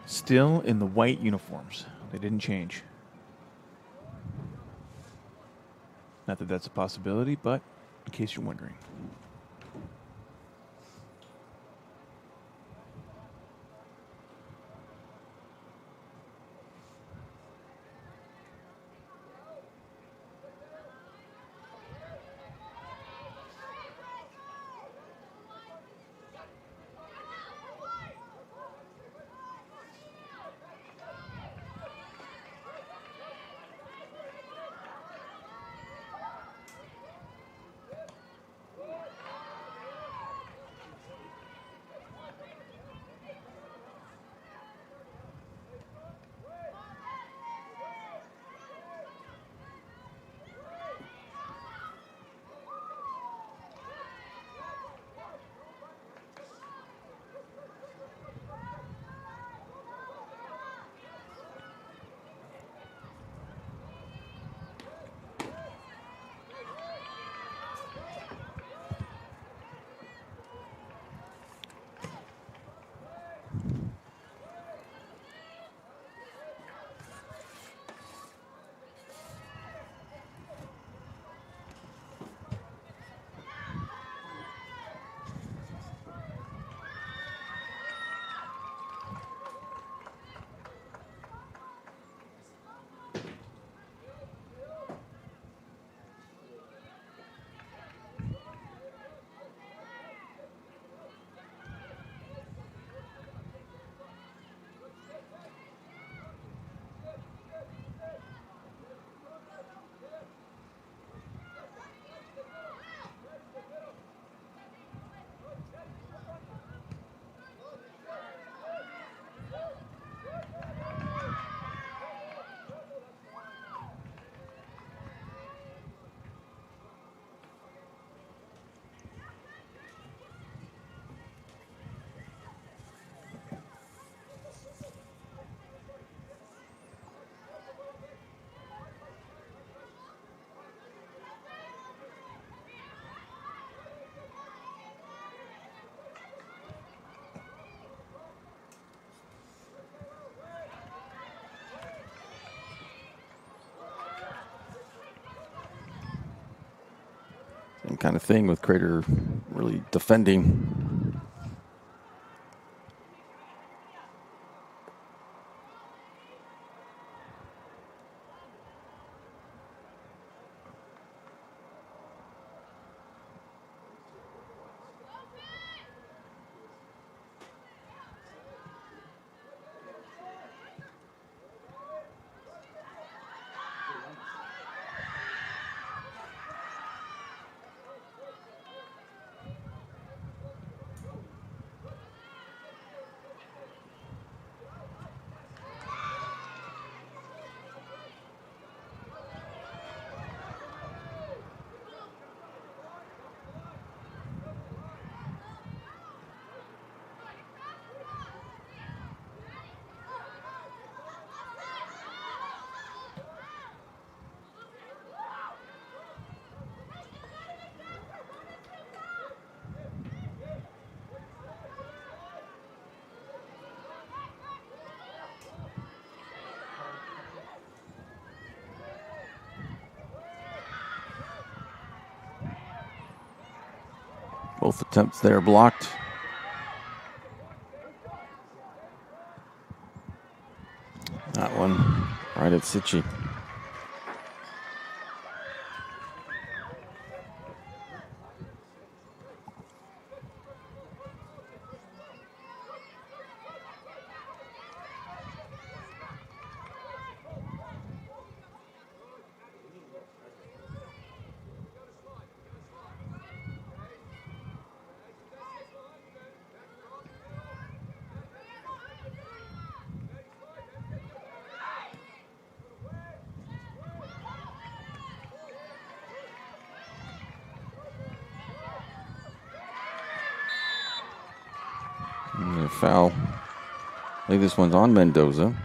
Speaker 2: Still in the white uniforms. They didn't change. Not that that's a possibility, but in case you're wondering.
Speaker 1: Same kind of thing with Crater really defending. Both attempts there blocked. That one right at Sitchy. foul. I think this one's on Mendoza.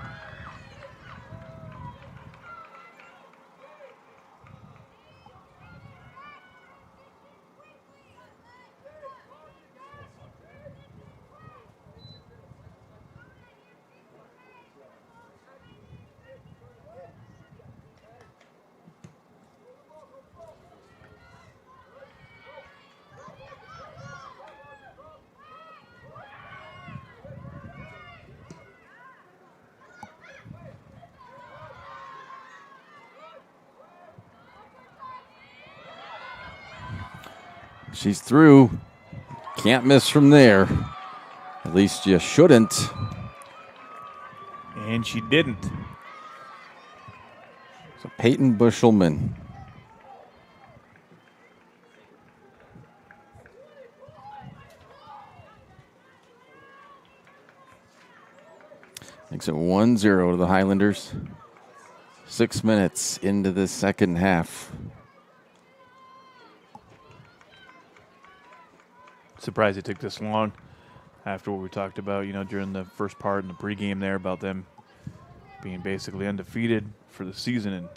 Speaker 1: She's through. Can't miss from there. At least you shouldn't.
Speaker 2: And she didn't.
Speaker 1: So Peyton Bushelman. Makes it 1-0 to the Highlanders. 6 minutes into the second half.
Speaker 2: Surprised it took this long after what we talked about, during the first part in the pregame there about them being basically undefeated for the season and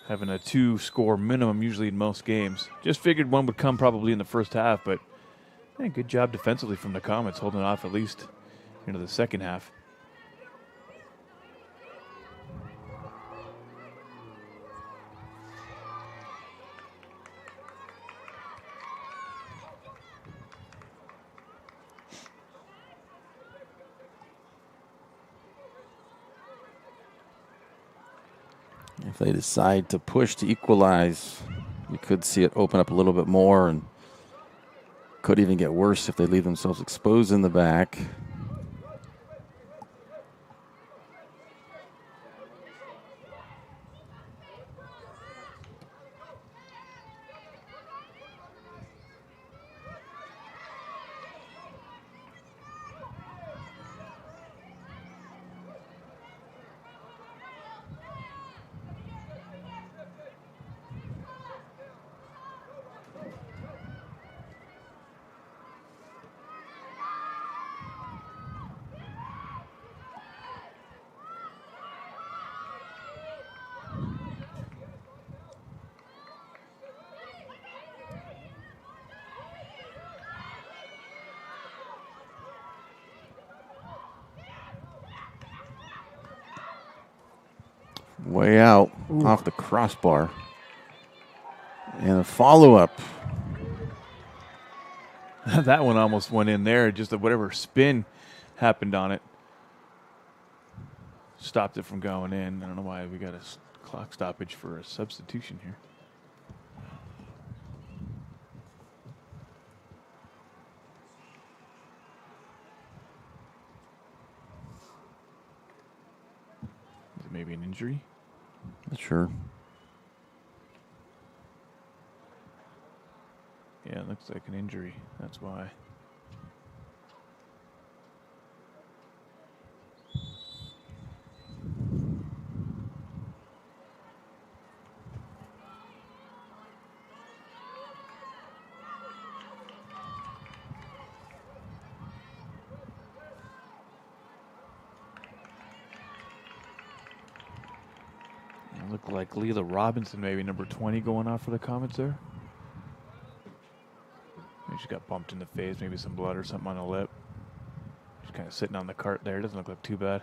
Speaker 2: having a 2-score minimum usually in most games. Just figured one would come probably in the first half, but good job defensively from the Comets, holding off at least into the second half.
Speaker 1: If they decide to push to equalize, you could see it open up a little bit more and could even get worse if they leave themselves exposed in the back. Way out. Ooh. Off the crossbar. And a follow-up.
Speaker 2: That one almost went in there. Just whatever spin happened on it stopped it from going in. I don't know why we got a clock stoppage for a substitution here. Is it maybe an injury?
Speaker 1: Not sure.
Speaker 2: Yeah, it looks like an injury. That's why. It looked like Leela Robinson, maybe number 20, going off for the Comets there. Maybe she got bumped in the face, maybe some blood or something on the lip. She's kind of sitting on the cart there. Doesn't look like too bad.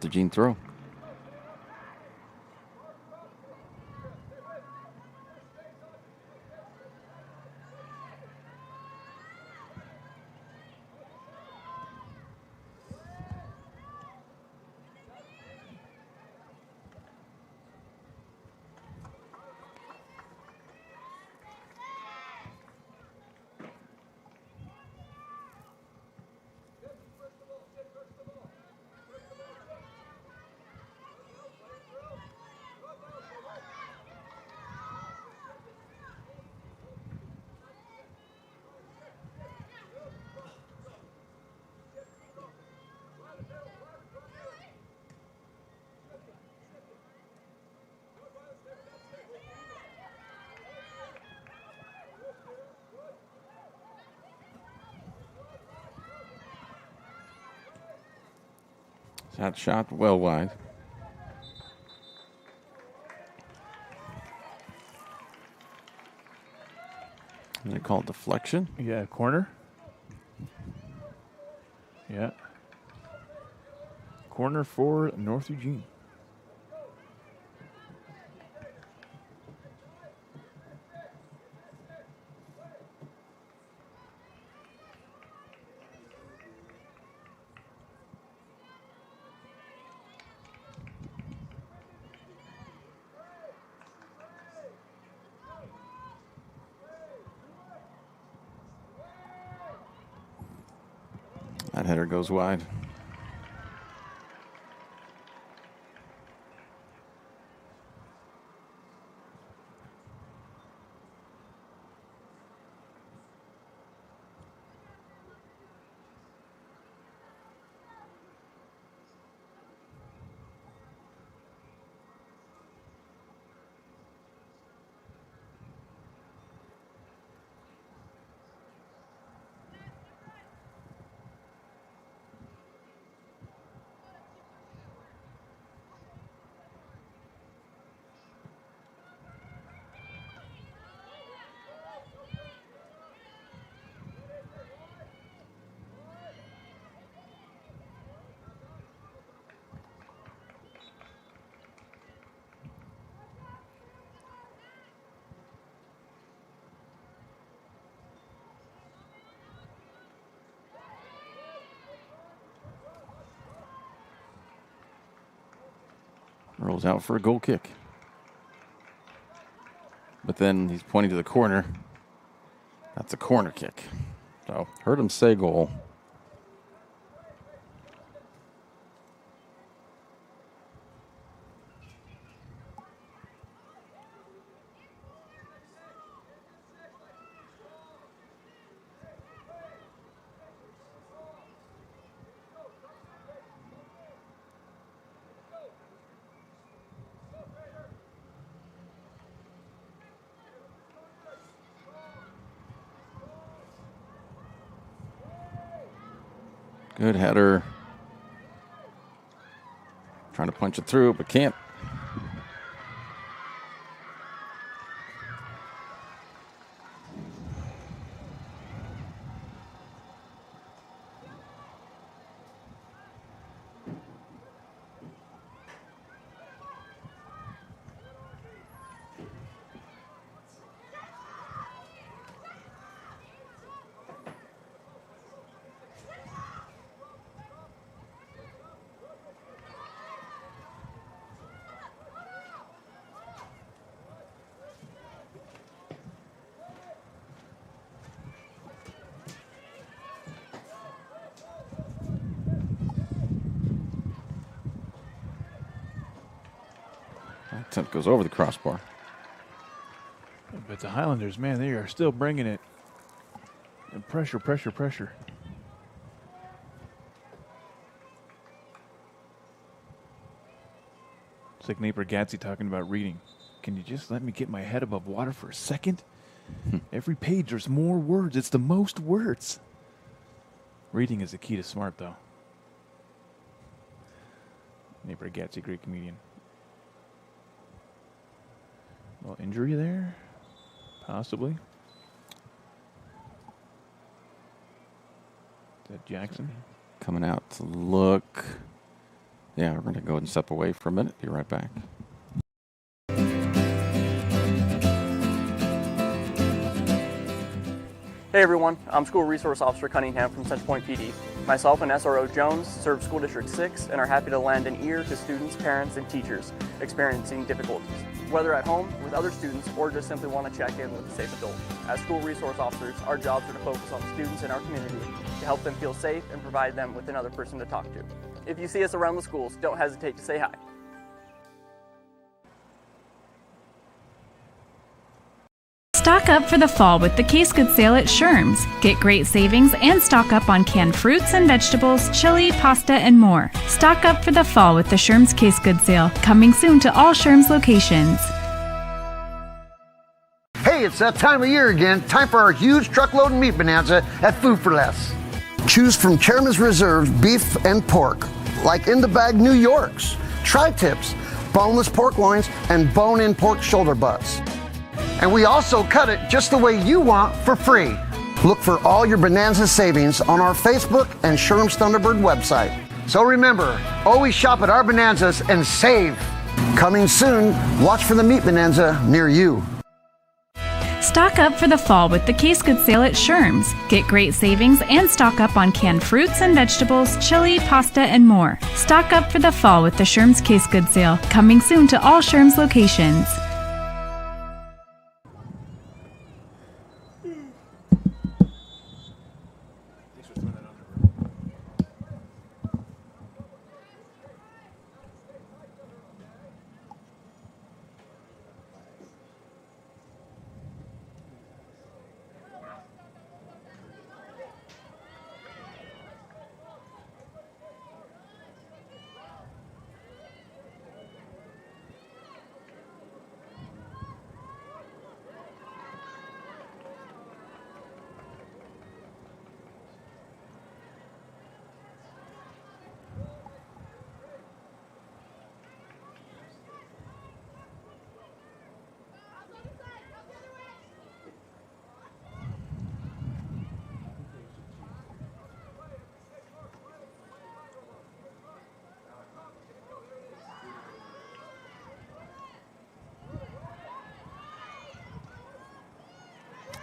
Speaker 1: Eugene throw. That shot well wide. And they call it deflection.
Speaker 2: Yeah, corner. Yeah. Corner for North Eugene.
Speaker 1: That header goes wide. Rolls out for a goal kick. But then he's pointing to the corner. That's a corner kick. So heard him say goal. Good header. Trying to punch it through, but can't. Attempt goes over the crossbar.
Speaker 2: But the Highlanders, man, they are still bringing it. And pressure, pressure, pressure. It's like Neighbor Gatsby talking about reading. Can you just let me get my head above water for a second? Every page, there's more words. It's the most words. Reading is the key to smart, though. Neighbor Gatsby, great comedian. Well, injury there? Possibly. Is that Jackson?
Speaker 1: Coming out to look. Yeah, we're going to go ahead and step away for a minute. Be right back.
Speaker 3: Hey everyone, I'm School Resource Officer Cunningham from Centerpoint PD. Myself and SRO Jones serve School District 6 and are happy to lend an ear to students, parents, and teachers experiencing difficulties, whether at home, with other students, or just simply want to check in with a safe adult. As School Resource Officers, our jobs are to focus on students in our community to help them feel safe and provide them with another person to talk to. If you see us around the schools, don't hesitate to say hi.
Speaker 5: Stock up for the fall with the case goods sale at Sherm's. Get great savings and stock up on canned fruits and vegetables, chili, pasta, and more. Stock up for the fall with the Sherm's case goods sale, coming soon to all Sherm's locations.
Speaker 7: Hey, it's that time of year again. Time for our huge truckload and meat bonanza at Food for Less. Choose from Chairman's Reserve beef and pork, like in-the-bag New Yorks, tri-tips, boneless pork loins, and bone-in pork shoulder butts. And we also cut it just the way you want for free. Look for all your Bonanza savings on our Facebook and Sherm's Thunderbird website. So remember, always shop at our Bonanzas and save. Coming soon, watch for the Meat Bonanza near you.
Speaker 5: Stock up for the fall with the case goods sale at Sherm's. Get great savings and stock up on canned fruits and vegetables, chili, pasta, and more. Stock up for the fall with the Sherm's case goods sale. Coming soon to all Sherm's locations.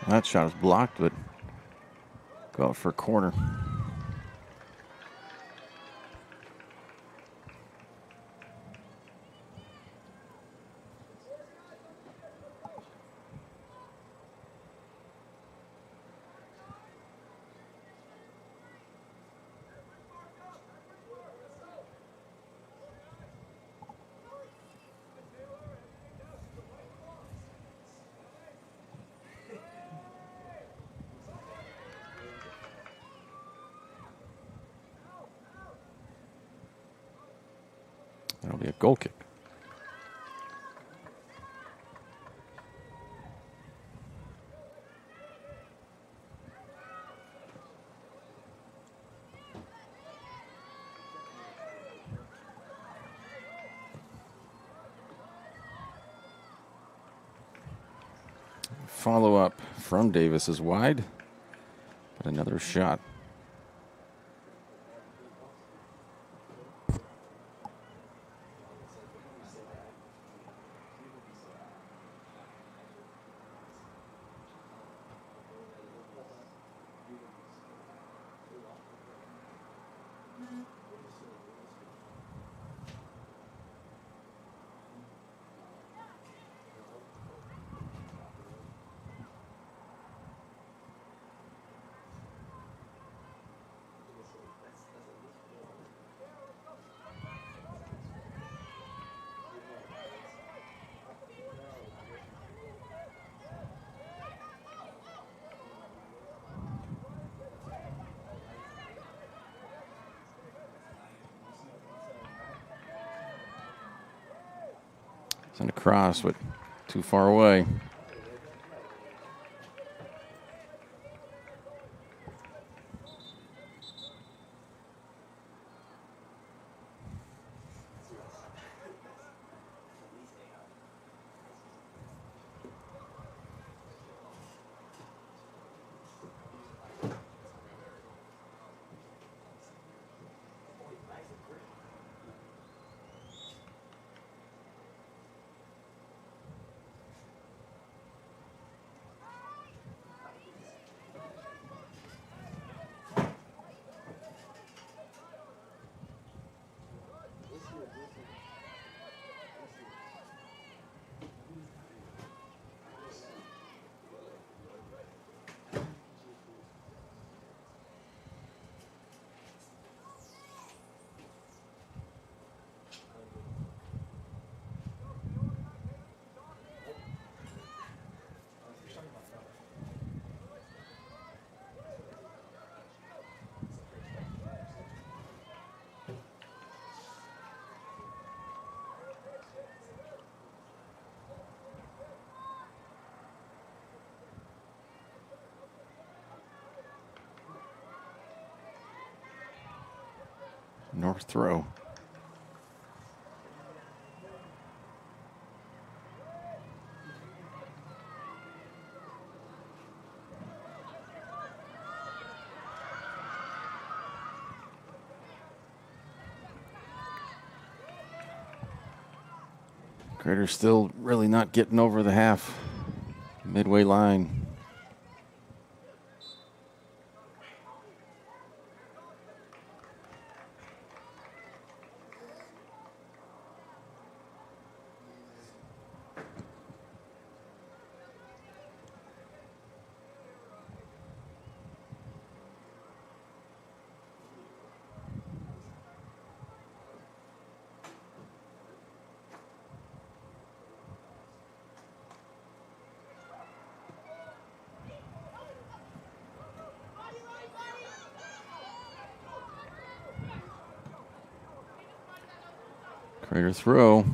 Speaker 1: That shot was blocked, but go out for a corner. That'll be a goal kick. Follow up from Davis is wide, but another shot. Send across, but too far away. North throw. Crater's still really not getting over the half midway line. Crater throw.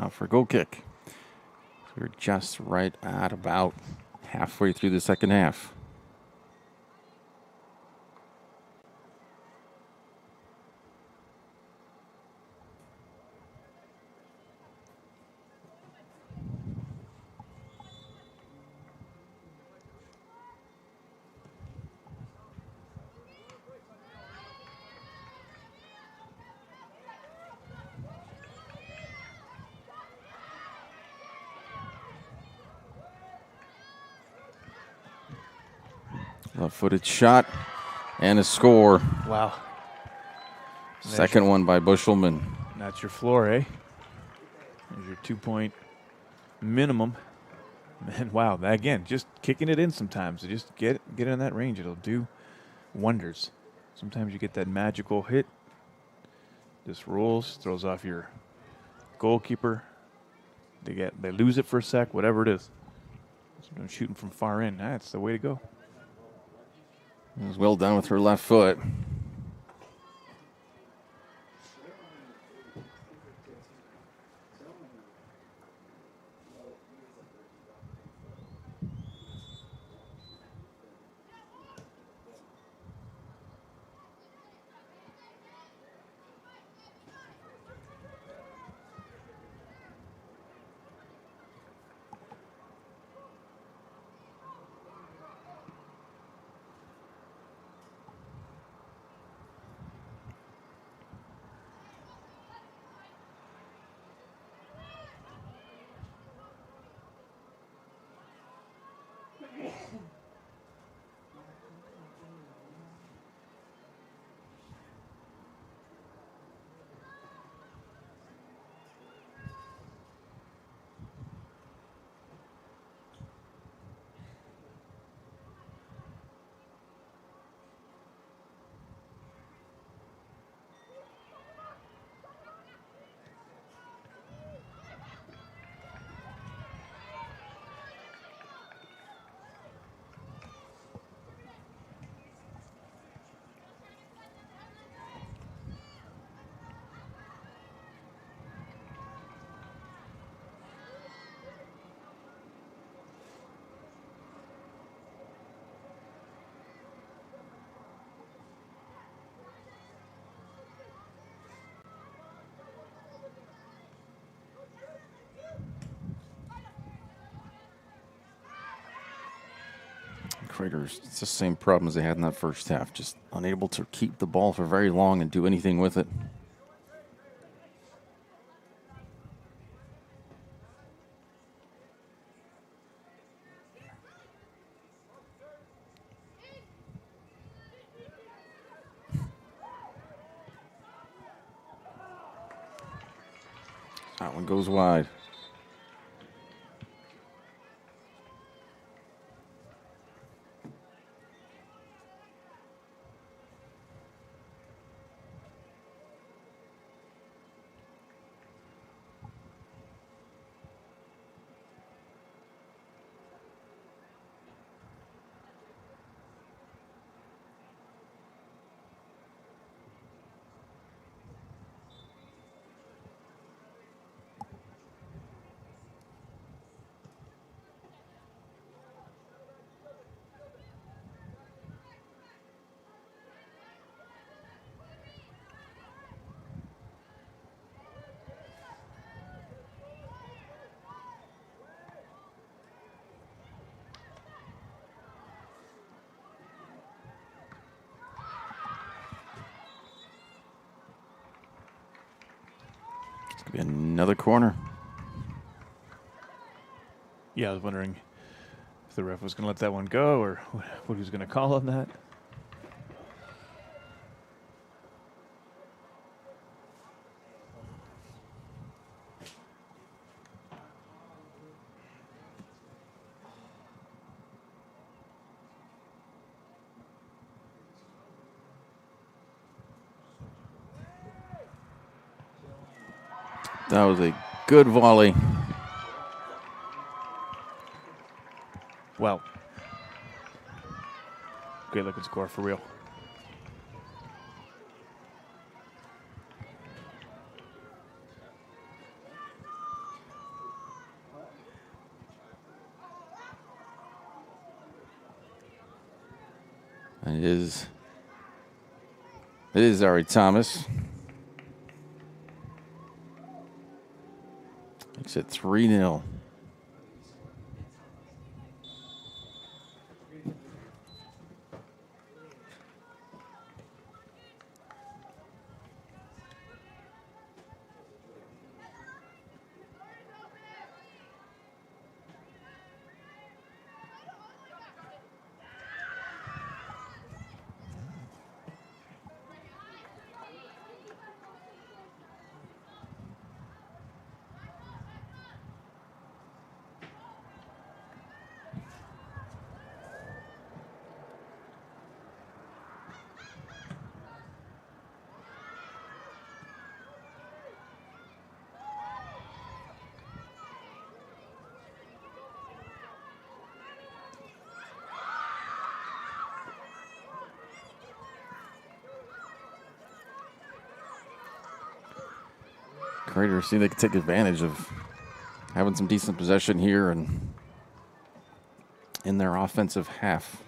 Speaker 1: Out for a goal kick. So we're just right at about halfway through the second half. Left-footed shot and a score.
Speaker 2: Wow.
Speaker 1: Second one by Bushelman.
Speaker 2: That's your floor, eh? There's your 2-point minimum. And wow, again, just kicking it in sometimes. Just get in that range. It'll do wonders. Sometimes you get that magical hit. Just rolls, throws off your goalkeeper. They lose it for a sec, whatever it is. Sometimes shooting from far in, that's the way to go.
Speaker 1: It was well done with her left foot. Craters, it's the same problem as they had in that first half. Just unable to keep the ball for very long and do anything with it. That one goes wide. It's going to be another corner.
Speaker 2: Yeah, I was wondering if the ref was going to let that one go or what he was going to call on that.
Speaker 1: That was a good volley.
Speaker 2: Wow. Great looking score for real.
Speaker 1: It is Ari Thomas. Makes it 3-0. Craters see they can take advantage of having some decent possession here and in their offensive half.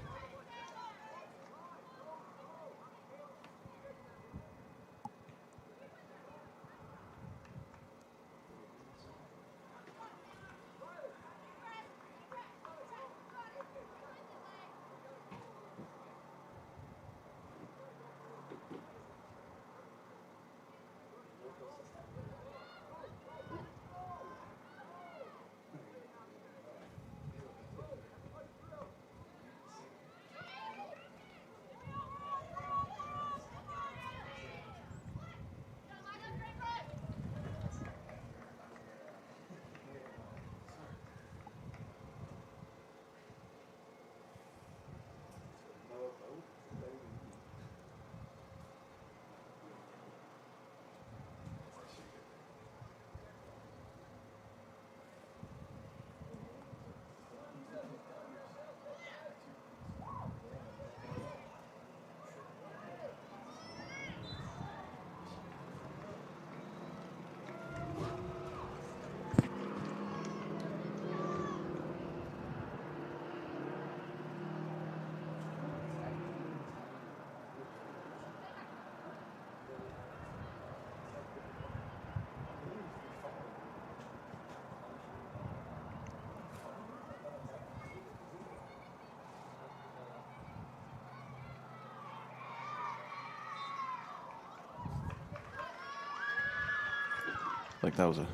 Speaker 1: like that was a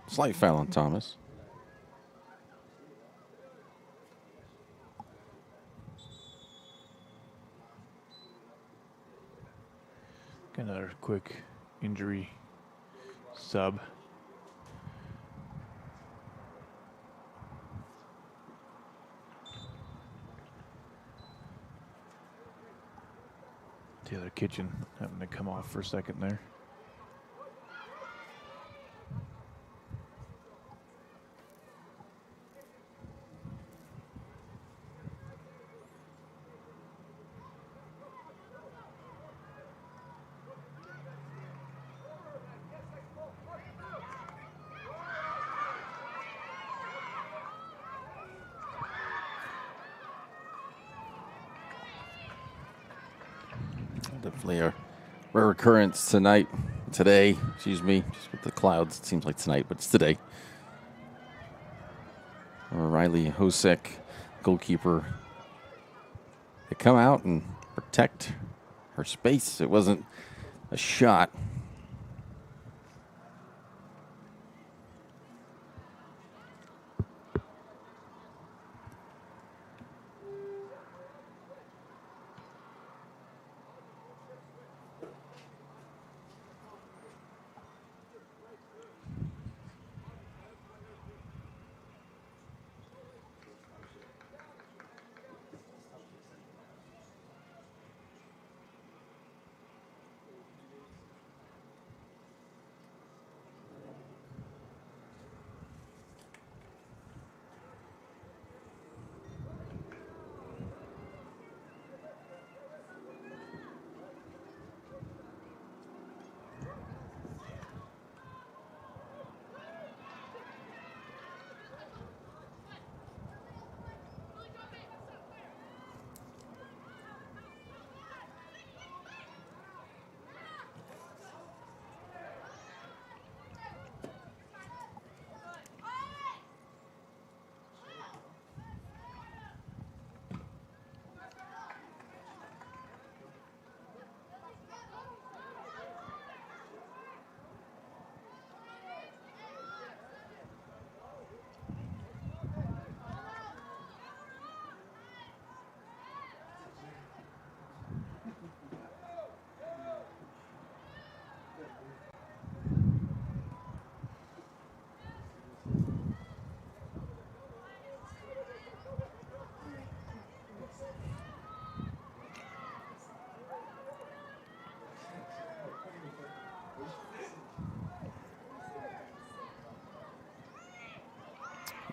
Speaker 1: slight foul on Thomas.
Speaker 2: Another quick injury sub. Taylor Kitchen having to come off for a second there.
Speaker 1: Definitely a rare occurrence today, just with the clouds. It seems like tonight, but it's today. Riley Hosek, goalkeeper, to come out and protect her space. It wasn't a shot.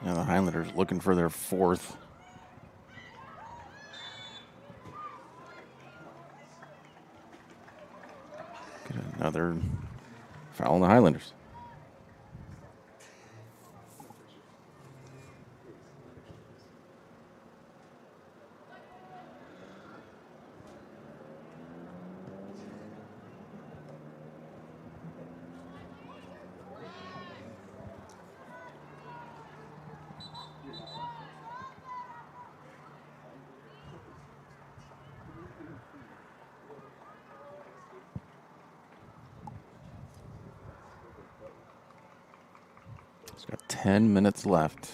Speaker 1: Yeah, the Highlanders looking for their fourth. Get another foul on the Highlanders. It's got 10 minutes left.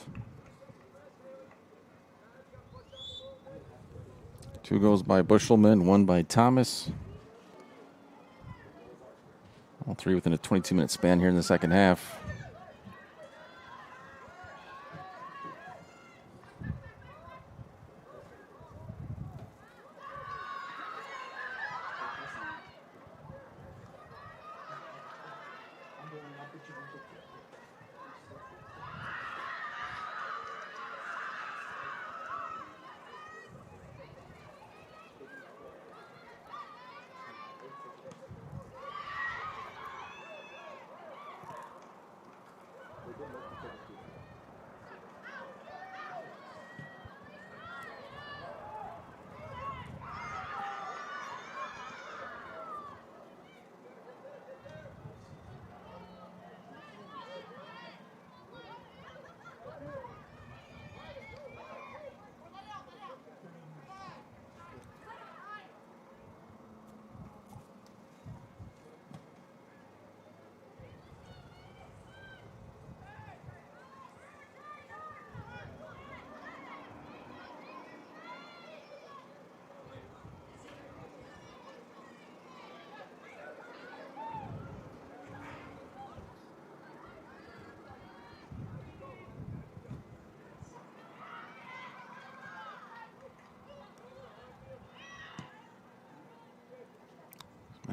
Speaker 1: 2 goals by Bushelman, 1 by Thomas. All 3 within a 22-minute span here in the second half.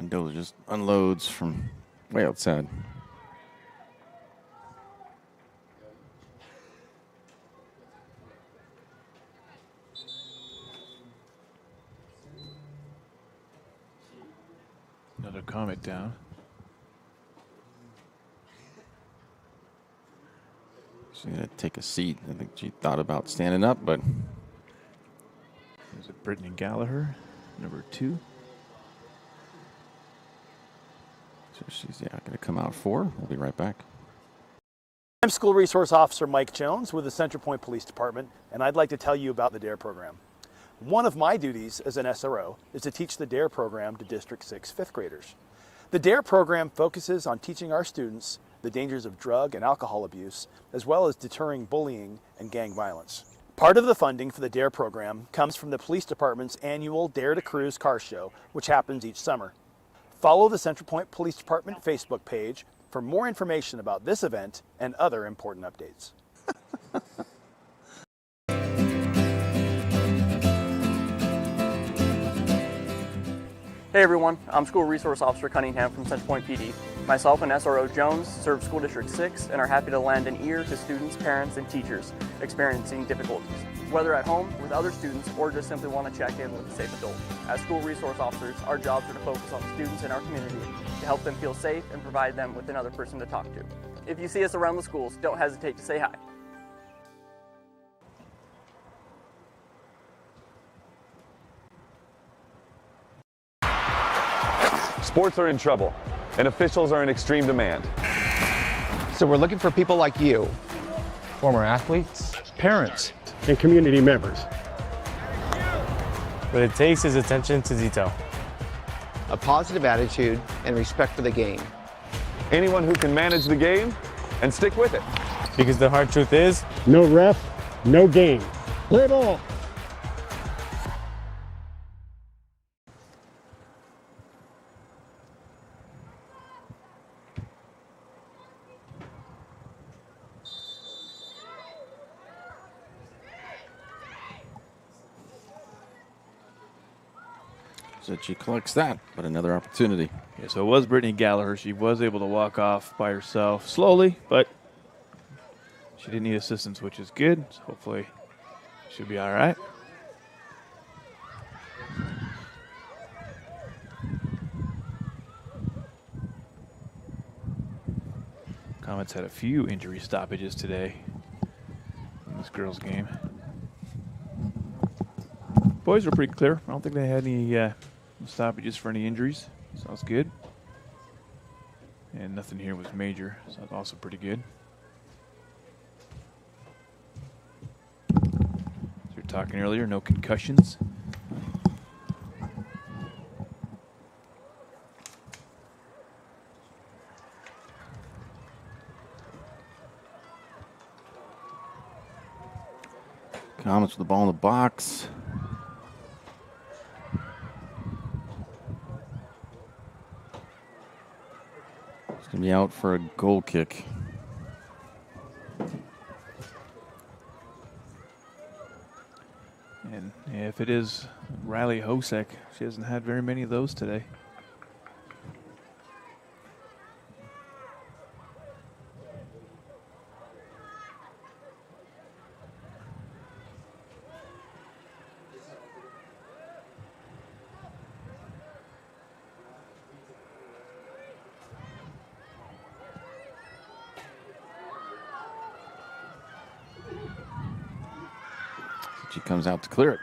Speaker 1: Mendoza just unloads from way outside.
Speaker 2: Another Comet down.
Speaker 1: She's going to take a seat. I think she thought about standing up, but...
Speaker 2: Is it Brittany Gallagher, number 2?
Speaker 1: So she's going to come out 4. We'll be right back.
Speaker 25: I'm School Resource Officer Mike Jones with the Central Point Police Department, and I'd like to tell you about the DARE program. One of my duties as an SRO is to teach the DARE program to District 6 fifth graders. The DARE program focuses on teaching our students the dangers of drug and alcohol abuse, as well as deterring bullying and gang violence. Part of the funding for the DARE program comes from the Police Department's annual Dare to Cruise car show, which happens each summer. Follow the Central Point Police Department Facebook page for more information about this event and other important updates.
Speaker 3: Hey everyone, I'm School Resource Officer Cunningham from Central Point PD. Myself and SRO Jones serve School District 6 and are happy to lend an ear to students, parents, and teachers experiencing difficulties, whether at home with other students or just simply want to check in with a safe adult. As School Resource Officers, our jobs are to focus on students in our community to help them feel safe and provide them with another person to talk to. If you see us around the schools, don't hesitate to say hi.
Speaker 13: Sports are in trouble, and officials are in extreme demand.
Speaker 6: So we're looking for people like you, former athletes,
Speaker 8: parents, and community members.
Speaker 9: What it takes is attention to detail,
Speaker 6: a positive attitude, and respect for the game.
Speaker 13: Anyone who can manage the game and stick with it.
Speaker 9: Because the hard truth is,
Speaker 8: no ref, no game. Play ball.
Speaker 1: So she collects that, but another opportunity.
Speaker 2: Yeah, so it was Brittany Gallagher. She was able to walk off by herself slowly, but she didn't need assistance, which is good. So hopefully she'll be all right. Comets had a few injury stoppages today in this girls' game. Boys were pretty clear. I don't think they had any stoppages for any injuries, so that's good. And nothing here was major, so that's also pretty good. As we were talking earlier, no concussions.
Speaker 1: Comets with the ball in the box. It's going to be out for a goal kick.
Speaker 2: And if it is Riley Hosek, she hasn't had very many of those today.
Speaker 1: She comes out to clear it.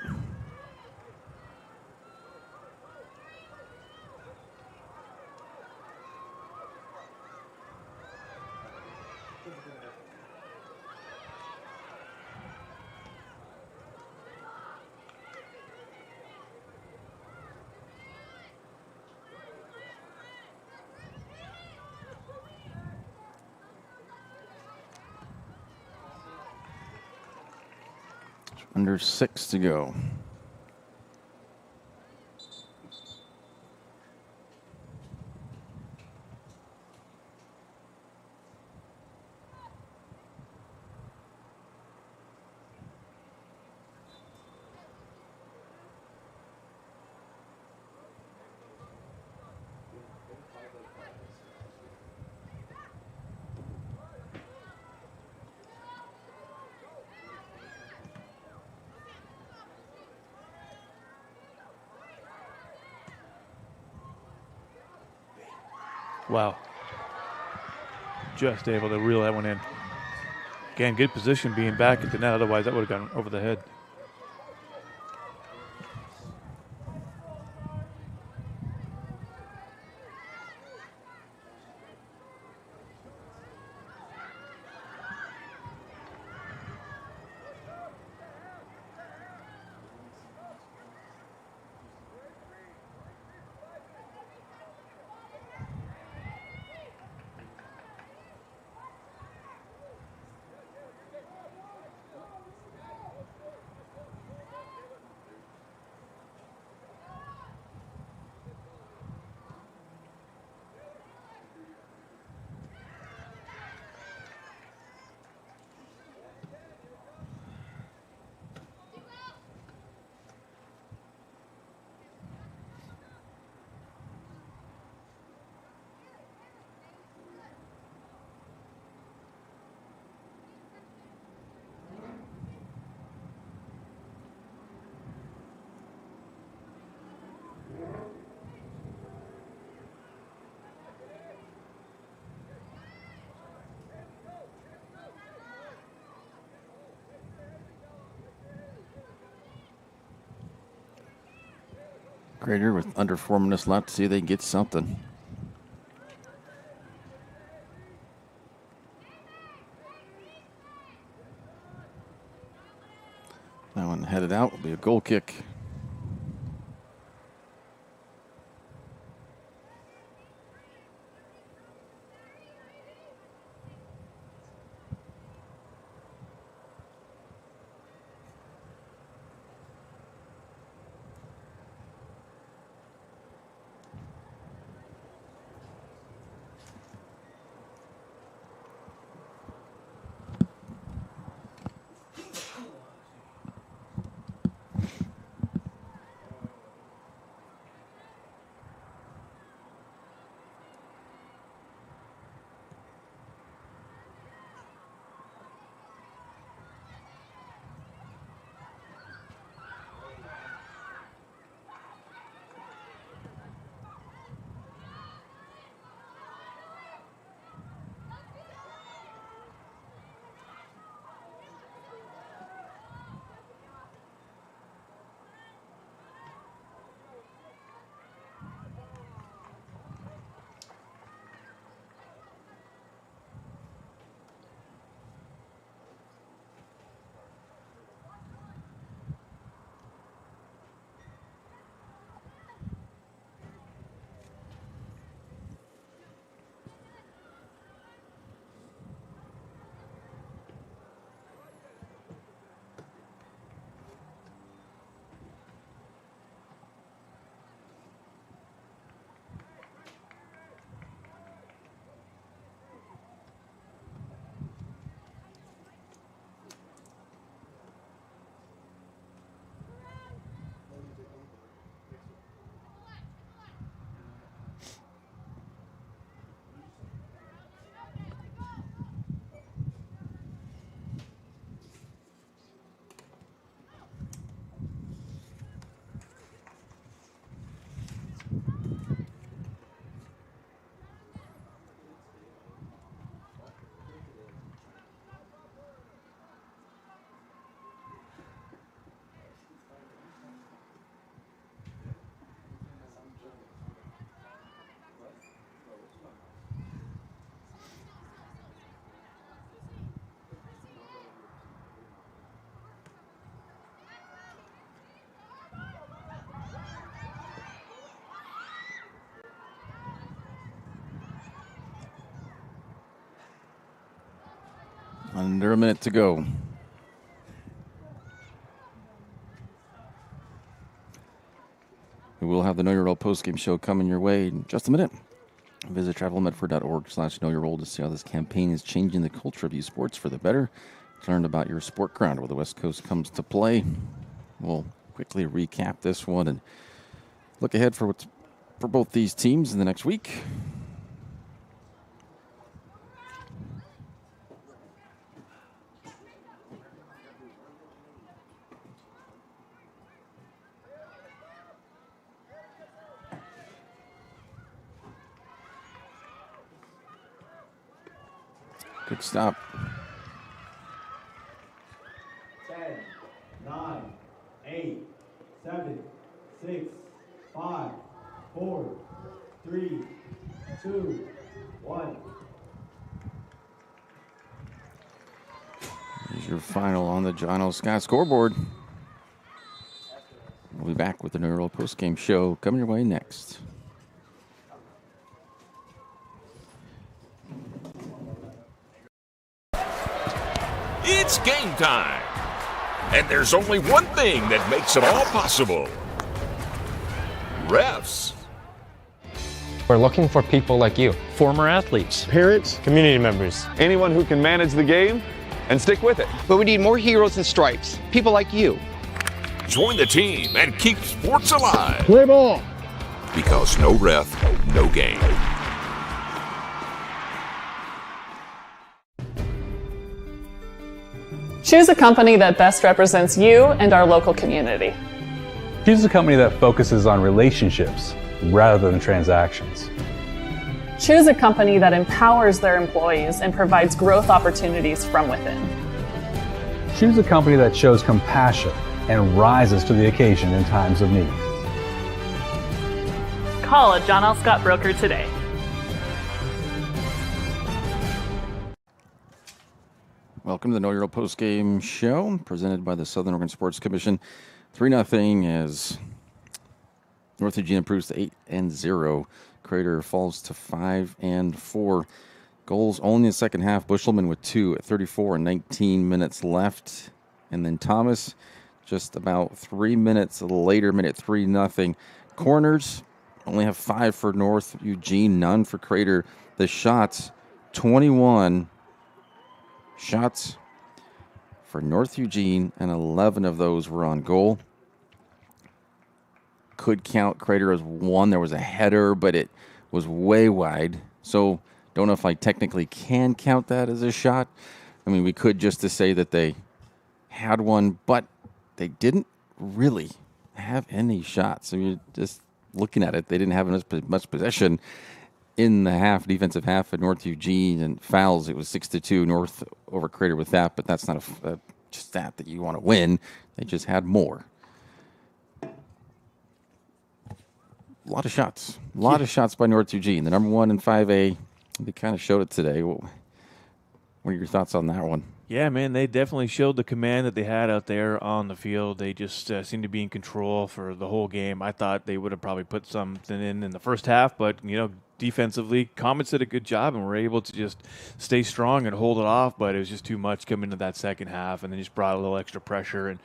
Speaker 1: Under 6 to go.
Speaker 2: Wow. Just able to reel that one in. Again, good position being back at the net. Otherwise, that would have gone over the head.
Speaker 1: Grader with under 4 minutes left to see if they can get something. That one headed out will be a goal kick. Under a minute to go. We will have the Know Your Role postgame show coming your way in just a minute. Visit travelmedford.org/knowyourold to see how this campaign is changing the culture of youth sports for the better. Learn about your sport ground where the West Coast comes to play. We'll quickly recap this one and look ahead for both these teams in the next week. Good stop.
Speaker 10: 10, 9, 8, 7, 6, 5, 4, 3, 2, 1.
Speaker 1: Here's your final on the John L. Scott scoreboard. We'll be back with the Neural Postgame Show coming your way next.
Speaker 11: It's game time. And there's only one thing that makes it all possible. Refs.
Speaker 6: We're looking for people like you.
Speaker 9: Former athletes,
Speaker 8: Parents,
Speaker 9: community members.
Speaker 13: Anyone who can manage the game and stick with it.
Speaker 6: But we need more heroes in stripes. People like you.
Speaker 11: Join the team and keep sports alive.
Speaker 8: play ball.
Speaker 11: Because no ref, no game.
Speaker 14: Choose a company that best represents you and our local community.
Speaker 15: Choose a company that focuses on relationships rather than transactions.
Speaker 14: Choose a company that empowers their employees and provides growth opportunities from within.
Speaker 15: Choose a company that shows compassion and rises to the occasion in times of need.
Speaker 14: Call a John L. Scott broker today.
Speaker 1: Welcome to the Know Your Role Postgame Show, presented by the Southern Oregon Sports Commission. 3-0 as North Eugene improves to 8-0. Crater falls to 5-4. Goals only in the second half. Bushelman with 2 at 34 and 19 minutes left. And then Thomas just about 3 minutes later, minute 3-0. Corners only have 5 for North Eugene, none for Crater. The shots, 21 shots for North Eugene, and 11 of those were on goal. Could count Crater as 1. There was a header, but it was way wide. So don't know if I technically can count that as a shot. I mean, we could just to say that they had one, but they didn't really have any shots. I mean, just looking at it, they didn't have much possession in the half, defensive half at North Eugene, and fouls. It was 6-2 North over Crater with that, but that's not a stat that you want to win. They just had more. A lot of shots. A lot of shots by North Eugene. The number 1 in 5A. They kind of showed it today. What are your thoughts on that one?
Speaker 2: Yeah, man, they definitely showed the command that they had out there on the field. They just seemed to be in control for the whole game. I thought they would have probably put something in the first half, but, defensively, Comets did a good job and were able to just stay strong and hold it off, but it was just too much coming into that second half, and then just brought a little extra pressure and,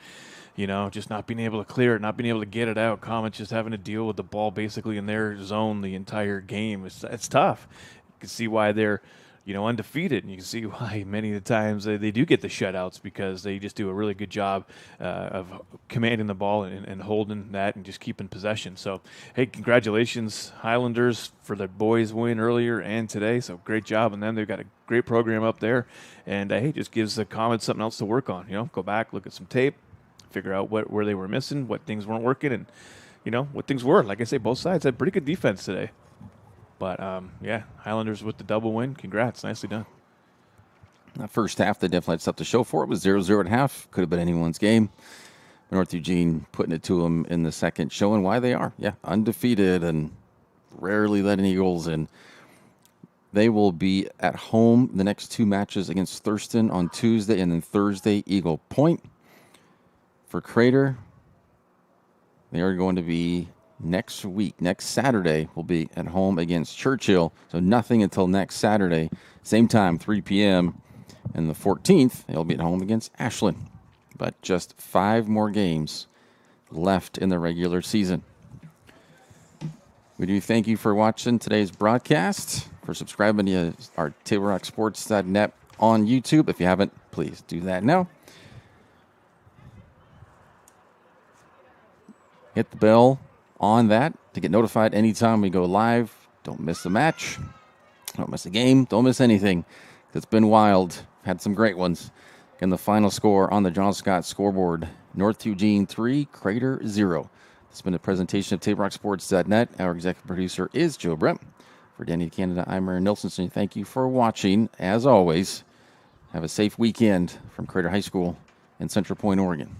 Speaker 2: just not being able to clear it, not being able to get it out. Comets just having to deal with the ball basically in their zone the entire game. It's tough. You can see why they're undefeated, and you can see why many of the times they do get the shutouts, because they just do a really good job of commanding the ball and holding that and just keeping possession. So, hey, congratulations, Highlanders, for the boys' win earlier and today. So great job on them. They've got a great program up there, and hey, just gives the Comets something else to work on. Go back, look at some tape, figure out where they were missing, what things weren't working, and what things were. Like I say, both sides had pretty good defense today. But, Highlanders with the double win. Congrats. Nicely done.
Speaker 1: That first half, they definitely had stuff to show for. It was 0-0 at half. Could have been anyone's game. North Eugene putting it to them in the second, showing why they are. Yeah, undefeated and rarely let any goals in. They will be at home the next 2 matches against Thurston on Tuesday and then Thursday, Eagle Point. For Crater, they are going to be next week. Next Saturday will be at home against Churchill. So nothing until next Saturday. Same time, 3 p.m. And the 14th, they'll be at home against Ashland. But just 5 more games left in the regular season. We do thank you for watching today's broadcast, for subscribing to our TableRockSports.net on YouTube. If you haven't, please do that now. Hit the bell on that to get notified anytime we go live. Don't miss a match. Don't miss a game. Don't miss anything. It's been wild. Had some great ones. And the final score on the John Scott scoreboard, North Eugene 3, Crater 0. This has been a presentation of TableRockSports.net. Our executive producer is Joe Brett. For Danny Canada, I'm Aaron Nilsson. Thank you for watching. As always, Have a safe weekend from Crater High School in Central Point, Oregon.